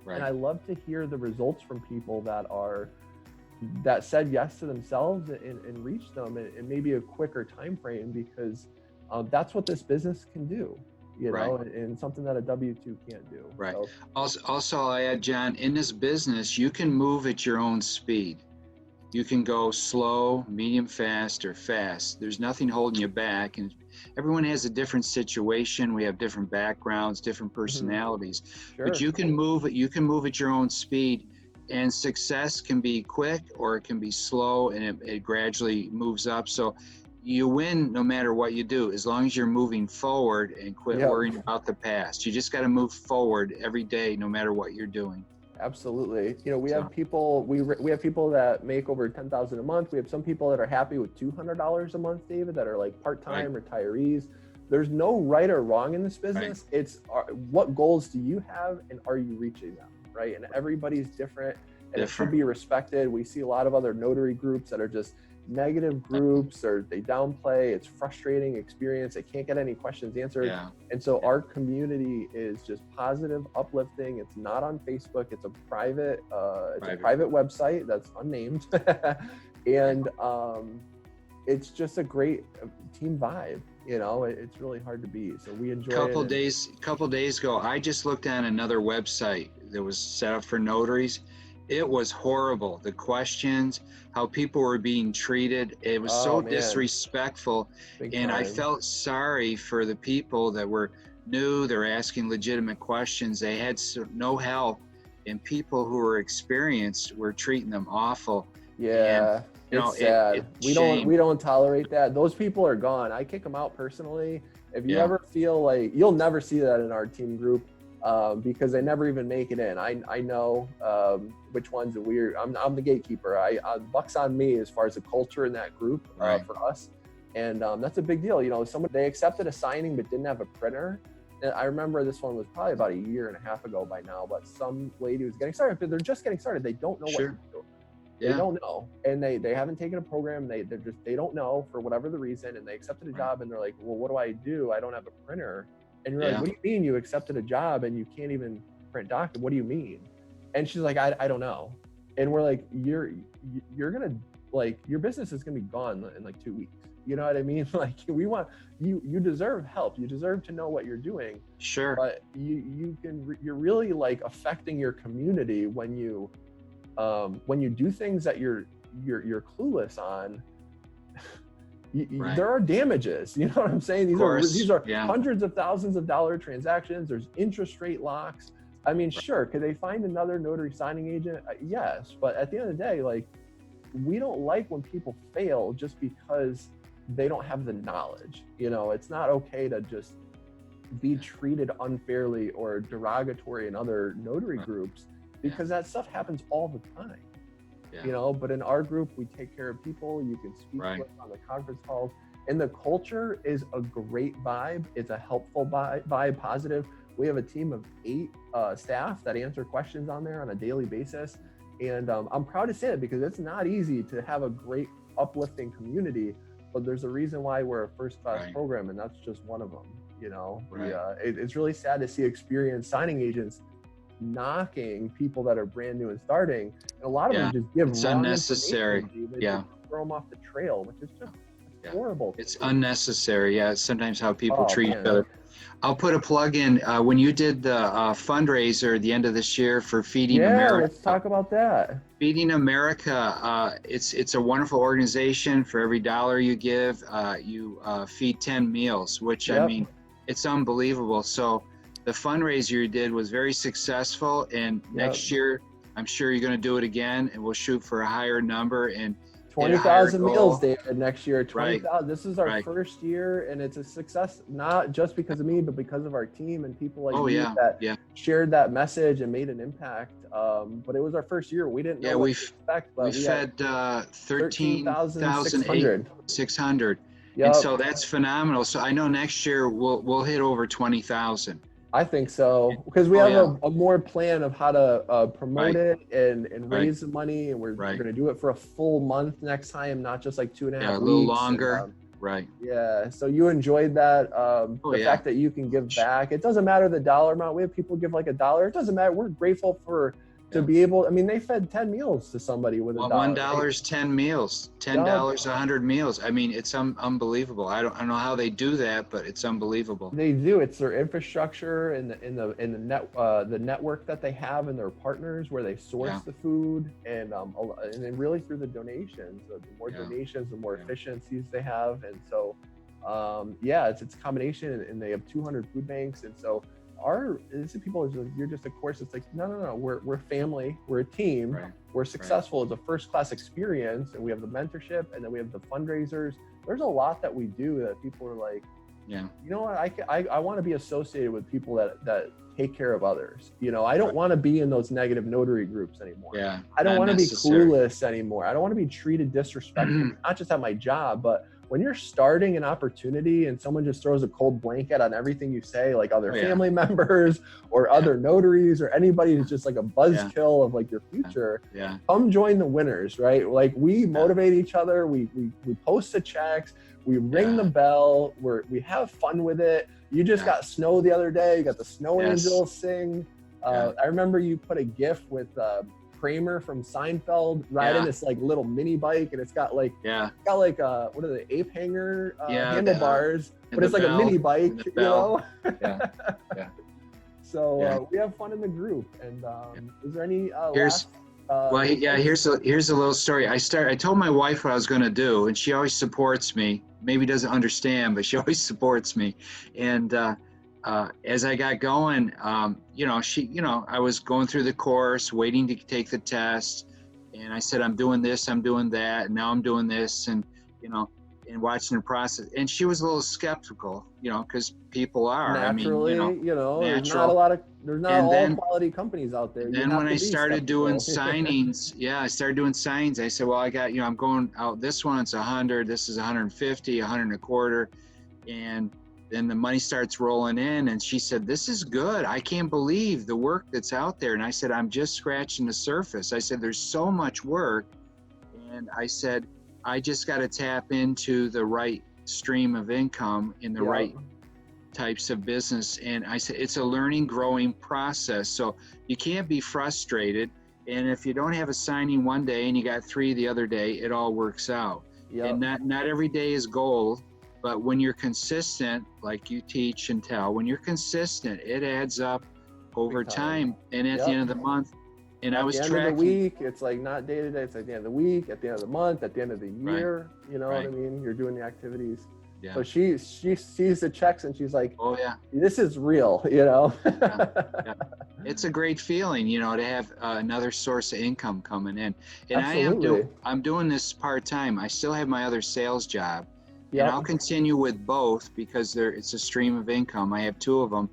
And right. I love to hear the results from people that said yes to themselves and reach them in maybe a quicker time frame, because that's what this business can do, you Right. know, and something that a W-2 can't do. Right. So Also, I add, John, in this business, you can move at your own speed. You can go slow, medium, fast, or fast. There's nothing holding you back. And everyone has a different situation. We have different backgrounds, different personalities. But sure. you can move at your own speed. And success can be quick or it can be slow, and it gradually moves up. So you win no matter what you do, as long as you're moving forward and quit Yep. worrying about the past. You just got to move forward every day, no matter what you're doing. Absolutely. You know, we So, have people we have people that make over 10,000 a month. We have some people that are happy with $200 a month, David, that are like right, part-time retirees. There's no right or wrong in this right, business. It's what goals do you have and are you reaching them, right? And everybody's different and it should different. be respected. We see a lot of other notary groups that are just negative groups, or they downplay. It's frustrating experience. They can't get any questions answered. Yeah. And so our community is just positive, uplifting. It's not on Facebook. It's a private website that's unnamed. And it's just a great team vibe. You know, it's really hard to beat. So we enjoy it. Couple days ago, I just looked on another website that was set up for notaries. It was horrible. The questions, how people were being treated, it was Oh so man, disrespectful. big And I time. felt sorry for the people that were new, they're asking legitimate questions. They had no help, and people who were experienced were treating them awful. And Yeah, you know, it's sad. it's We shame. don't tolerate that. Those people are gone. I kick them out personally. If you Yeah, ever feel like, you'll never see that in our team group, because they never even make it in. I know which ones I'm the gatekeeper. Buck's on me as far as the culture in that group right, for us, and that's a big deal. You know, they accepted a signing but didn't have a printer. And I remember this one was probably about a year and a half ago by now, but some lady was getting started, but they're just getting started. They don't know what sure, to do. They yeah, don't know, and they haven't taken a program. They don't know for whatever the reason, and they accepted a right, job, and they're like, well, what do I do? I don't have a printer. And you're like, yeah, what do you mean you accepted a job and you can't even print documents? What do you mean? And she's like, I don't know. And we're like, you're gonna, like, your business is gonna be gone in like 2 weeks. You know what I mean? Like, we want you deserve help. You deserve to know what you're doing. sure, But you're really like affecting your community when you do things that you're clueless on. right, There are damages. You know what I'm saying? of course, These are yeah, hundreds of thousands of dollar transactions. There's interest rate locks. I mean, sure, could they find another notary signing agent? Yes, but at the end of the day, like, we don't like when people fail just because they don't have the knowledge. You know, it's not okay to just be treated unfairly or derogatory in other notary groups, because that stuff happens all the time. yeah, You know, but in our group, we take care of people. You can speak to us on the conference calls, and the culture is a great vibe. It's a helpful vibe, positive. We have a team of 8 staff that answer questions on there on a daily basis, and I'm proud to say it because it's not easy to have a great uplifting community, but there's a reason why we're a first-class program, and that's just one of them. You know, right. it's really sad to see experienced signing agents knocking people that are brand new and starting. And a lot of them just give It's wrong unnecessary. information. They Yeah. just throw them off the trail, which is just horrible. It's unnecessary. Yeah, it's sometimes how people Oh, treat man. each other. I'll put a plug in. When you did the fundraiser at the end of this year for Feeding America. Let's talk about that. Feeding America, it's a wonderful organization. For every $1 you give, you feed 10 meals, which I mean, it's unbelievable. So the fundraiser you did was very successful, and next year, I'm sure you're going to do it again, and we'll shoot for a higher number and 20,000 meals, David, next year. 20,000. Right. This is our first year, and it's a success, not just because of me, but because of our team and people like you that shared that message and made an impact. But it was our first year. We didn't know what to expect. But we fed 13,600. And so that's phenomenal. So I know next year we'll hit over 20,000. I think so, because we have a more plan of how to promote it and raise the money, and we're going to do it for a full month next time, not just like 2.5 weeks. Yeah, a little longer. Right. Yeah. So you enjoyed that. The fact that you can give back. It doesn't matter the dollar amount. We have people give like $1. It doesn't matter. We're grateful to be able, I mean, they fed 10 meals to somebody with $1. $1 is 10 meals, $10, 100 meals. I mean, it's unbelievable. I don't know how they do that, but it's unbelievable. They do. It's their infrastructure and the network that they have and their partners where they source the food, and then really through the donations. The more donations, the more efficiencies they have. And so it's a combination, and they have 200 food banks. And so people, you're just a course. It's like, no, we're family, we're a team, we're successful. It's a first-class experience, and we have the mentorship, and then we have the fundraisers. There's a lot that we do that people are like, you know what, I want to be associated with people that take care of others. You know, I don't want to be in those negative notary groups anymore. I don't want to be clueless anymore. I don't want to be treated disrespectfully, not just at my job, but when you're starting an opportunity and someone just throws a cold blanket on everything you say, like other family members or other notaries or anybody who's just like a buzzkill of like your future, come join the winners, right? Like we motivate each other. We post the checks, we ring the bell, we have fun with it. You just got snow the other day. You got the snow angels sing. I remember you put a GIF with Kramer from Seinfeld riding this like little mini bike, and it's got like what are the ape hanger handlebars, but it's like a mini bike, you know. So we have fun in the group. And is there any here's a little story. I told my wife what I was going to do, and she always supports me. Maybe doesn't understand, but she always supports me. And as I got going, I was going through the course, waiting to take the test, and I said, I'm doing this, I'm doing that, and now I'm doing this, and watching the process. And she was a little skeptical, because people are. Naturally, there's not all quality companies out there. And then when I started doing signings, I said, well, I got, I'm going out, this one, it's 100, this is 150, 100 and a quarter, and then the money starts rolling in, and she said, this is good. I can't believe the work that's out there. And I said, I'm just scratching the surface. I said, there's so much work. And I said, I just got to tap into the right stream of income in the right types of business. And I said, it's a learning, growing process. So you can't be frustrated. And if you don't have a signing one day and you got 3 the other day, it all works out. And not every day is gold. But when you're consistent, like you teach and tell, when you're consistent, it adds up over time. And at the end of the month, and I was tracking. At the end of the week, it's like not day to day, it's like the end of the week, at the end of the month, at the end of the year, you know what I mean? You're doing the activities. So she sees the checks and she's like, oh yeah, this is real, It's a great feeling, to have another source of income coming in. And I'm doing this part-time. I still have my other sales job. And I'll continue with both because it's a stream of income. I have 2 of them.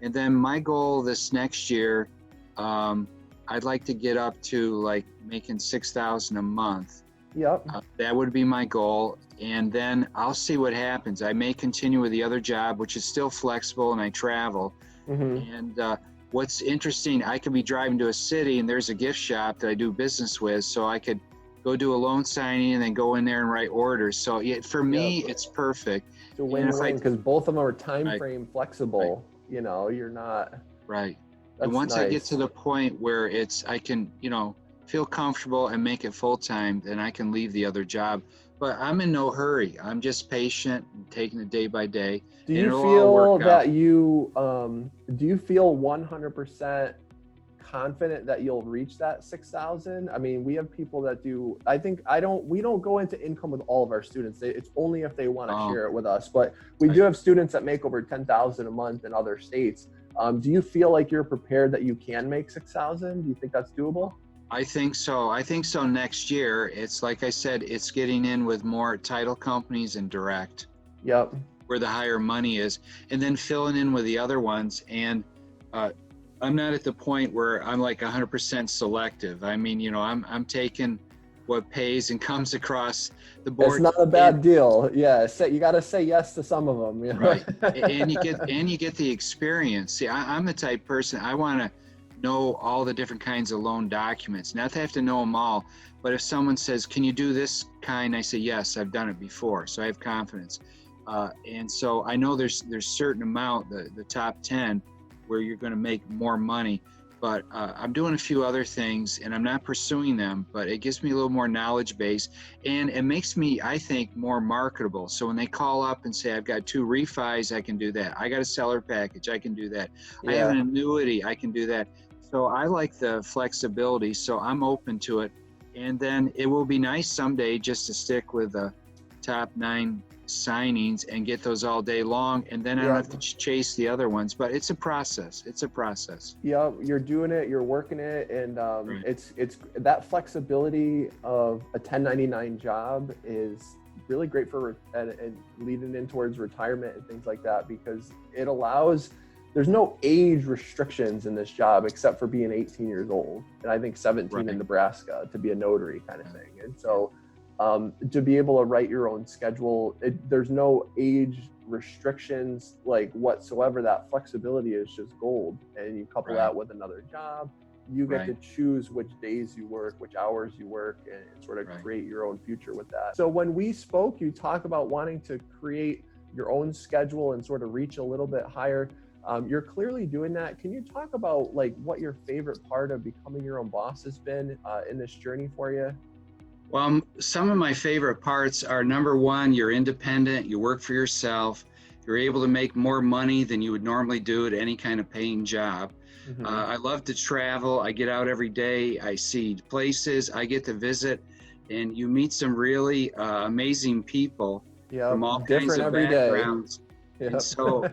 And then my goal this next year, I'd like to get up to like making $6,000 a month. That would be my goal. And then I'll see what happens. I may continue with the other job, which is still flexible, and I travel. And what's interesting, I could be driving to a city and there's a gift shop that I do business with, so I could go do a loan signing and then go in there and write orders. So for me, it's perfect. It's a win-win because both of them are time frame flexible. You're not. And That's once I get to nice. the point where I can, feel comfortable and make it full time, then I can leave the other job. But I'm in no hurry. I'm just patient and taking it day by day, Do and you it'll all feel work out. that do you feel 100% confident that you'll reach that 6,000? I mean, we have people that do, we don't go into income with all of our students. It's only if they want to Um, share it with us, but we do have students that make over 10,000 a month in other states. Do you feel like you're prepared that you can make 6,000? Do you think that's doable? I think so. I think so next year. It's like I said, it's getting in with more title companies and direct, Yep. where the higher money is, and then filling in with the other ones. And I'm not at the point where I'm like 100% selective. I mean, I'm taking what pays and comes across the It's board. not a And bad deal. Yeah. You got to say yes to some of them. right, and you get the experience. See, I'm the type person, I want to know all the different kinds of loan documents. Not to have to know them all, but if someone says, "Can you do this kind?" I say, "Yes, I've done it before," so I have confidence. And so I know there's certain amount, the top 10, where you're going to make more money. But I'm doing a few other things, and I'm not pursuing them, but it gives me a little more knowledge base, and it makes me, I think, more marketable. So when they call up and say, "I've got 2 refis," I can do that. "I got a seller package," I can do that. "I have an Yeah. annuity," I can do that. So I like the flexibility, so I'm open to it. And then it will be nice someday just to stick with the top 9 signings and get those all day long, and then I don't Yeah. have to chase the other ones. But it's a process. It's a process. Yeah, you're doing it, you're working it, and Right. it's that flexibility of a 1099 job is really great for and leading in towards retirement and things like that, because it allows, there's no age restrictions in this job except for being 18 years old, and I think 17 in Right. Nebraska to be a notary kind of thing. And so to be able to write your own schedule, there's no age restrictions like whatsoever. That flexibility is just gold. And you couple Right. that with another job, you get Right. to choose which days you work, which hours you work, and sort of Right. create your own future with that. So when we spoke, you talk about wanting to create your own schedule and sort of reach a little bit higher. You're clearly doing that. Can you talk about like what your favorite part of becoming your own boss has been in this journey for you? Well, some of my favorite parts are, number one, you're independent, you work for yourself, you're able to make more money than you would normally do at any kind of paying job. Mm-hmm. I love to travel. I get out every day. I see places. I get to visit, and you meet some really amazing people from all kinds Different of every day. backgrounds. And Yep. so,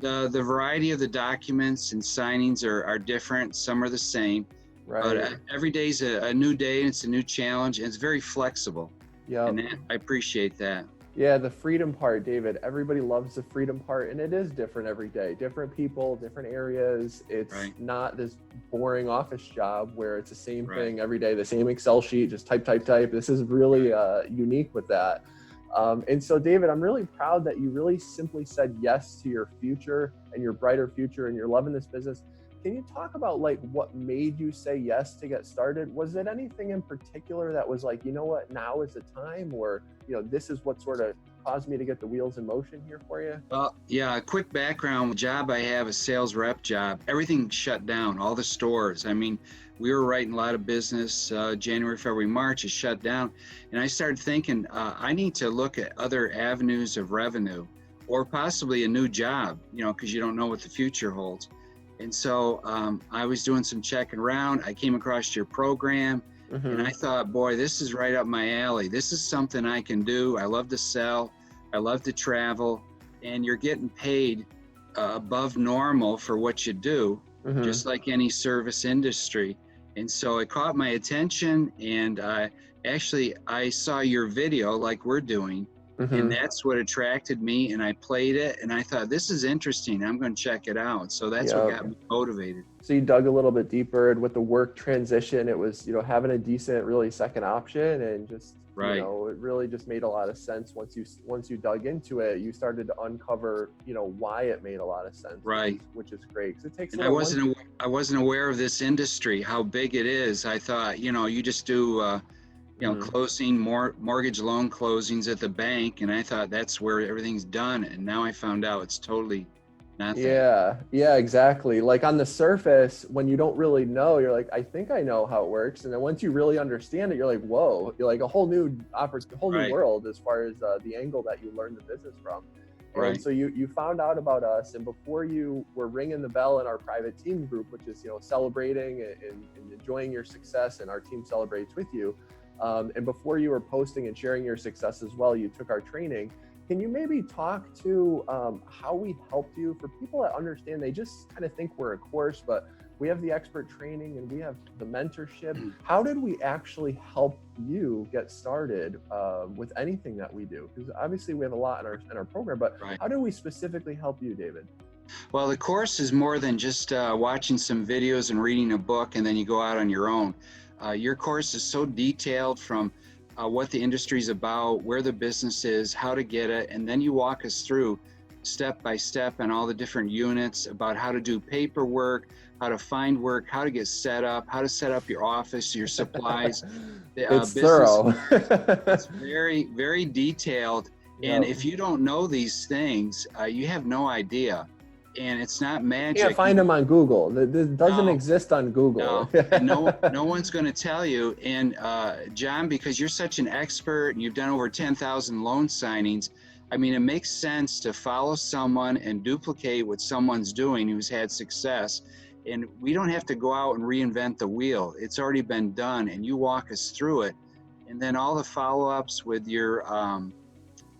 the variety of the documents and signings are different. Some are the same. Right. But every day's a new day, and it's a new challenge, and it's very flexible. Yeah. And I appreciate that. Yeah, the freedom part, David. Everybody loves the freedom part, and it is different every day. Different people, different areas. It's Right. not this boring office job where it's the same Right. thing every day, the same Excel sheet, just type. This is really unique with that. And so, David, I'm really proud that you really simply said yes to your future and your brighter future, and you're loving this business. Can you talk about like what made you say yes to get started? Was it anything in particular that was like, you know what, now is the time, or, this is what sort of caused me to get the wheels in motion here for you? Well, yeah, a quick background. The job I have, a sales rep job, everything shut down, all the stores. I mean, we were writing a lot of business, January, February, March, it shut down. And I started thinking, I need to look at other avenues of revenue, or possibly a new job, because you don't know what the future holds. And so I was doing some checking around. I came across your program, Mm-hmm. and I thought, boy, this is right up my alley. This is something I can do. I love to sell. I love to travel. And you're getting paid above normal for what you do, Mm-hmm. just like any service industry. And so it caught my attention. And I saw your video like we're doing. Mm-hmm. And that's what attracted me, and I played it, and I thought, this is interesting. I'm going to check it out. So that's what got me motivated. So you dug a little bit deeper, and with the work transition, it was, having a decent, really second option, and just, Right. It really just made a lot of sense. Once you dug into it, you started to uncover, why it made a lot of sense. Right. Which is great. 'Cause it takes. And I wasn't aware of this industry, how big it is. I thought, you just do, closing mortgage loan closings at the bank, and I thought that's where everything's done. And now I found out it's totally Nothing. Yeah, exactly. Like on the surface, when you don't really know, you're like, I think I know how it works. And then once you really understand it, you're like, whoa, you're like a whole new Right. world as far as the angle that you learn the business from. And Right. so you found out about us, and before you were ringing the bell in our private team group, which is, celebrating and enjoying your success, and our team celebrates with you. And before you were posting and sharing your success as well, you took our training. Can you maybe talk to how we helped you, for people that understand, they just kind of think we're a course, but we have the expert training and we have the mentorship. How did we actually help you get started with anything that we do? Because obviously we have a lot in our program, but Right. how do we specifically help you, David? Well, the course is more than just watching some videos and reading a book and then you go out on your own. Your course is so detailed, from what the industry is about, where the business is, how to get it, and then you walk us through step by step and all the different units about how to do paperwork, how to find work, how to get set up, how to set up your office, your supplies, It's business thorough. cards. It's very, very detailed. And Yep. if you don't know these things, you have no idea. And it's not You magic. can't find them on Google. This doesn't No. exist on Google. No, and no one's going to tell you. And John, because you're such an expert and you've done over 10,000 loan signings, I mean, it makes sense to follow someone and duplicate what someone's doing who's had success. And we don't have to go out and reinvent the wheel. It's already been done, and you walk us through it. And then all the follow-ups with your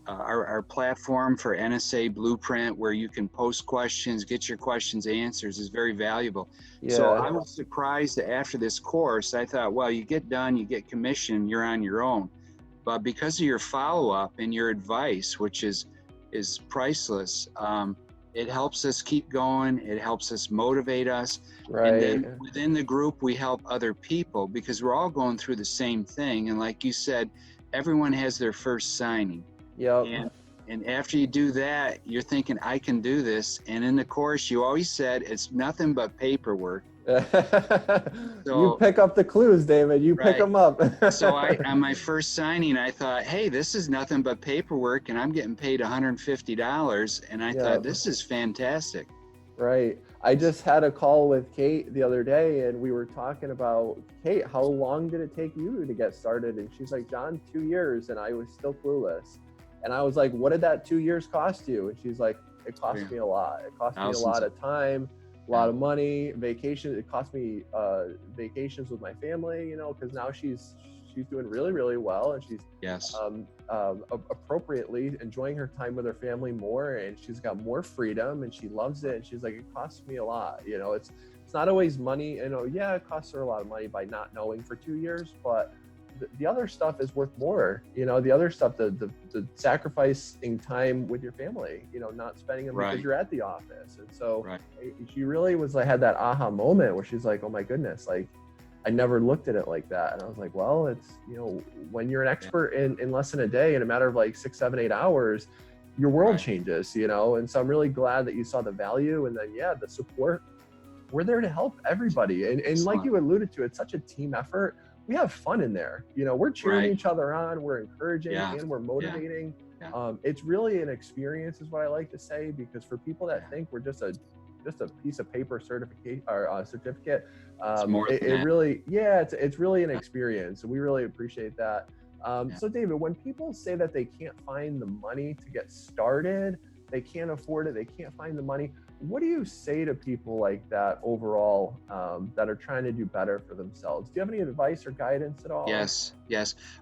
our platform for NSA Blueprint, where you can post questions, get your questions answers, is very valuable. So I was surprised that after this course, I thought, well, you get done, you get commission, you're on your own. But because of your follow-up and your advice, which is priceless, it helps us keep going. It helps us motivate us. Right. And then within the group, we help other people because we're all going through the same thing. And like you said, everyone has their first signing. Yep. And after you do that, you're thinking, I can do this. And in the course, you always said it's nothing but paperwork. You pick up the clues, David. You pick them up. So on my first signing, I thought, hey, this is nothing but paperwork, and I'm getting paid $150. And I thought, this is fantastic. Right. I just had a call with Kate the other day, and we were talking about, Kate, how long did it take you to get started? And she's like, John, 2 years, and I was still clueless. And I was like, what did that 2 years cost you? And she's like, it cost me a lot. It cost me a lot of time, a lot of money, vacation. It cost me vacations with my family, because now she's doing really, really well, and she's appropriately enjoying her time with her family more, and she's got more freedom, and she loves it. And she's like, it costs me a lot. It's not always money. It costs her a lot of money by not knowing for 2 years, but the other stuff is worth more. The other stuff, the sacrificing time with your family, not spending them because you're at the office. And so she really had that aha moment where she's like, oh my goodness, like I never looked at it like that. And I was like, well, it's, when you're an expert in less than a day, in a matter of like 6, 7, 8 hours, your world changes, and so I'm really glad that you saw the value. And then, the support, we're there to help everybody. And like you alluded to, it's such a team effort. We have fun in there. We're cheering each other on, we're encouraging, and we're motivating. It's really an experience, is what I like to say, because for people that think we're just a piece of paper certificate, it really, it's really an experience, and we really appreciate that. So David, when people say that they can't find the money to get started, they can't afford it, they can't find the money, what do you say to people like that overall, that are trying to do better for themselves? Do you have any advice or guidance at all? Yes.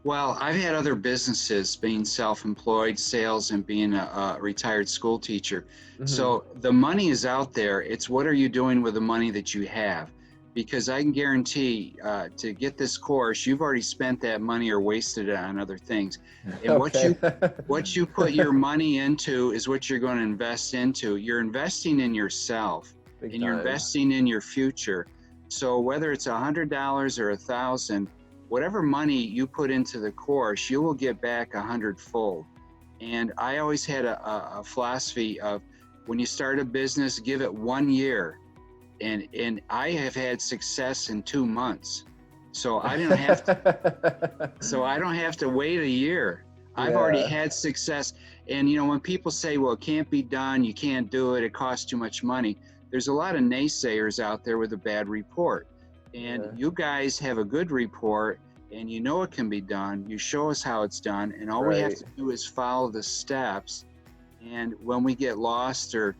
Well, I've had other businesses, being self-employed, sales, and being a retired school teacher. Mm-hmm. So the money is out there. It's what are you doing with the money that you have? Because I can guarantee to get this course, you've already spent that money or wasted it on other things. And what you put your money into is what you're going to invest into. You're investing in yourself, and you're investing in your future. So whether it's $100 or $1,000, whatever money you put into the course, you will get back 100-fold. And I always had a philosophy of, when you start a business, give it 1 year. And I have had success in 2 months, so I don't have to. So I don't have to wait a year. I've already Yeah. had success. And, you know, when people say, well, it can't be done, you can't do it, it costs too much money, there's a lot of naysayers out there with a bad report. And Yeah. you guys have a good report, and you know it can be done. You show us how it's done, and all we have Right. to do is follow the steps. And when we get lost or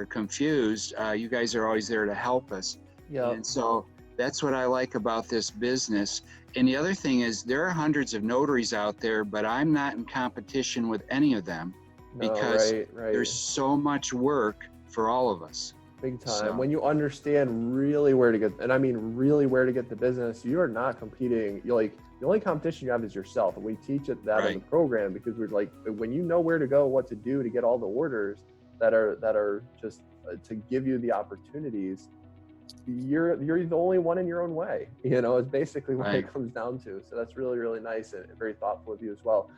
confused, you guys are always there to help us. Yep. And so that's what I like about this business. And the other thing is, there are hundreds of notaries out there, but I'm not in competition with any of them No, because right. there's so much work for all of us. Big time. So, When you understand really where to get, and I mean really where to get the business, you are not competing. You're like, the only competition you have is yourself. And we teach it that in the program, because we're like, when you know where to go, what to do to get all the orders that are just to give you the opportunities, you're the only one in your own way, you know, is basically what it comes down to. So that's really, really nice and very thoughtful of you as well.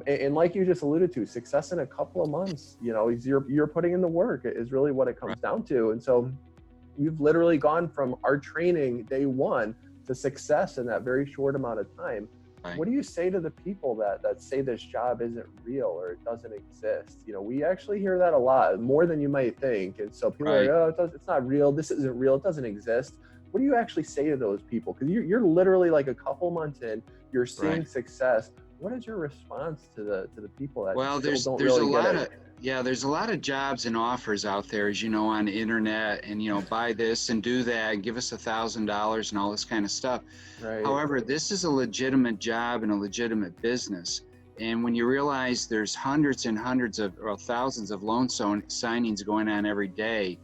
And like you just alluded to, success in a couple of months, you know, you're putting in the work is really what it comes down to. And so you've literally gone from our training day one to success in that very short amount of time. What do you say to the people that say this job isn't real or it doesn't exist? You know, we actually hear that a lot, more than you might think. And so people are like, oh, it's not real. This isn't real. It doesn't exist. What do you actually say to those people? Because you're literally like a couple months in, you're seeing success. What is your response to the people that there's really a lot get it? there's a lot of jobs and offers out there, as you know, on the internet, and, you know, buy this and do that and give us $1,000 and all this kind of stuff. However, this is a legitimate job and a legitimate business. And when you realize there's hundreds and hundreds of, or thousands of loan signings going on every day,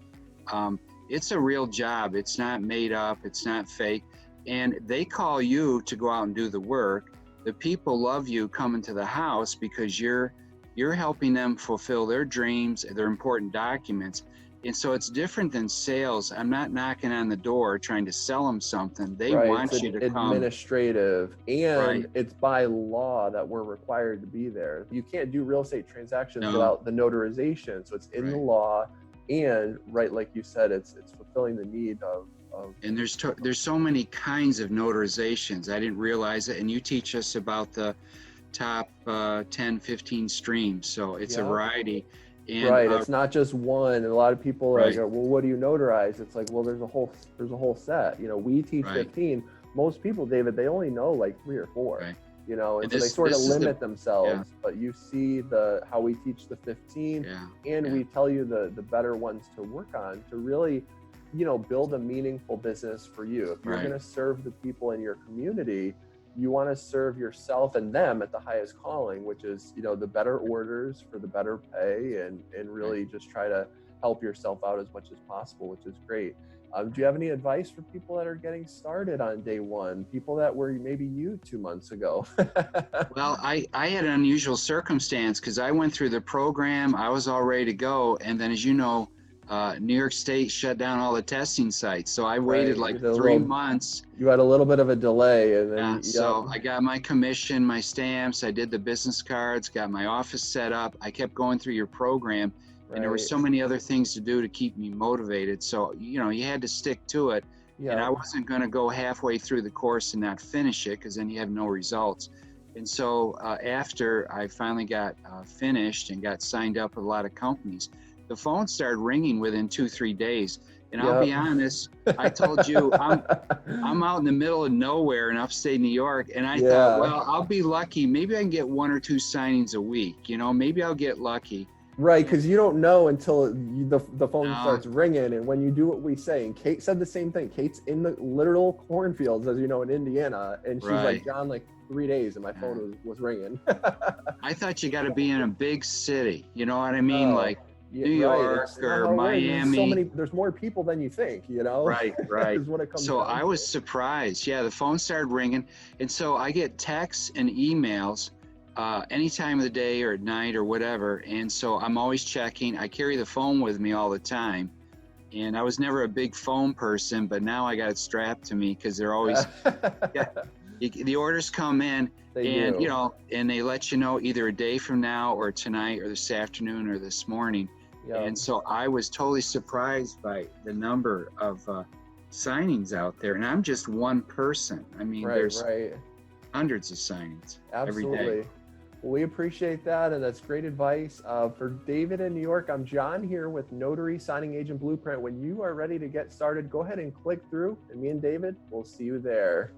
it's a real job. It's not made up. It's not fake. And they call you to go out and do the work. The people love you coming to the house because you're helping them fulfill their dreams, their important documents. And so it's different than sales. I'm not knocking on the door trying to sell them something. They want you to come. Administrative, and it's by law that we're required to be there. You can't do real estate transactions without the notarization. So it's in the law, and like you said, it's fulfilling the need of. And there's so many kinds of notarizations. I didn't realize it. And you teach us about the top 10, 15 streams. So it's a variety. And, it's not just one. And a lot of people are like, well, what do you notarize? It's like, well, there's a whole set. You know, we teach 15. Most people, David, they only know like 3 or 4. You know, and so they sort of limit themselves. But you see how we teach the 15, and we tell you the better ones to work on to really, you know, build a meaningful business for you. If you're going to serve the people in your community, you want to serve yourself and them at the highest calling, which is, you know, the better orders for the better pay, and really just try to help yourself out as much as possible, which is great. Do you have any advice for people that are getting started on day one, people that were maybe you 2 months ago? Well, I had an unusual circumstance because I went through the program, I was all ready to go. And then, as you know, New York State shut down all the testing sites. So I waited like 3 months. You had a little bit of a delay. And then, so I got my commission, my stamps, I did the business cards, got my office set up. I kept going through your program, and there were so many other things to do to keep me motivated. So, you know, you had to stick to it. And I wasn't going to go halfway through the course and not finish it, because then you have no results. And so after I finally got finished and got signed up with a lot of companies, the phone started ringing within 2-3 days. And I'll be honest, I told you, I'm out in the middle of nowhere in upstate New York. And I thought, well, I'll be lucky. Maybe I can get 1 or 2 signings a week. You know, maybe I'll get lucky. Right, because you don't know until the phone starts ringing. And when you do what we say, and Kate said the same thing. Kate's in the literal cornfields, as you know, in Indiana. And she's like, John, like 3 days and my phone was ringing. I thought you got to be in a big city. You know what I mean? Like New York or Miami. There's more people than you think, you know? Right. Is what it comes so down I to. was surprised. Yeah, the phone started ringing. And so I get texts and emails any time of the day or at night or whatever. And so I'm always checking. I carry the phone with me all the time. And I was never a big phone person, but now I got it strapped to me because they're always, the orders come in you know, and they let you know either a day from now or tonight or this afternoon or this morning. And so I was totally surprised by the number of signings out there. And I'm just one person. I mean, there's hundreds of signings every day. We appreciate that, and that's great advice. For David in New York, I'm John here with Notary Signing Agent Blueprint. When you are ready to get started, go ahead and click through, and me and David will see you there.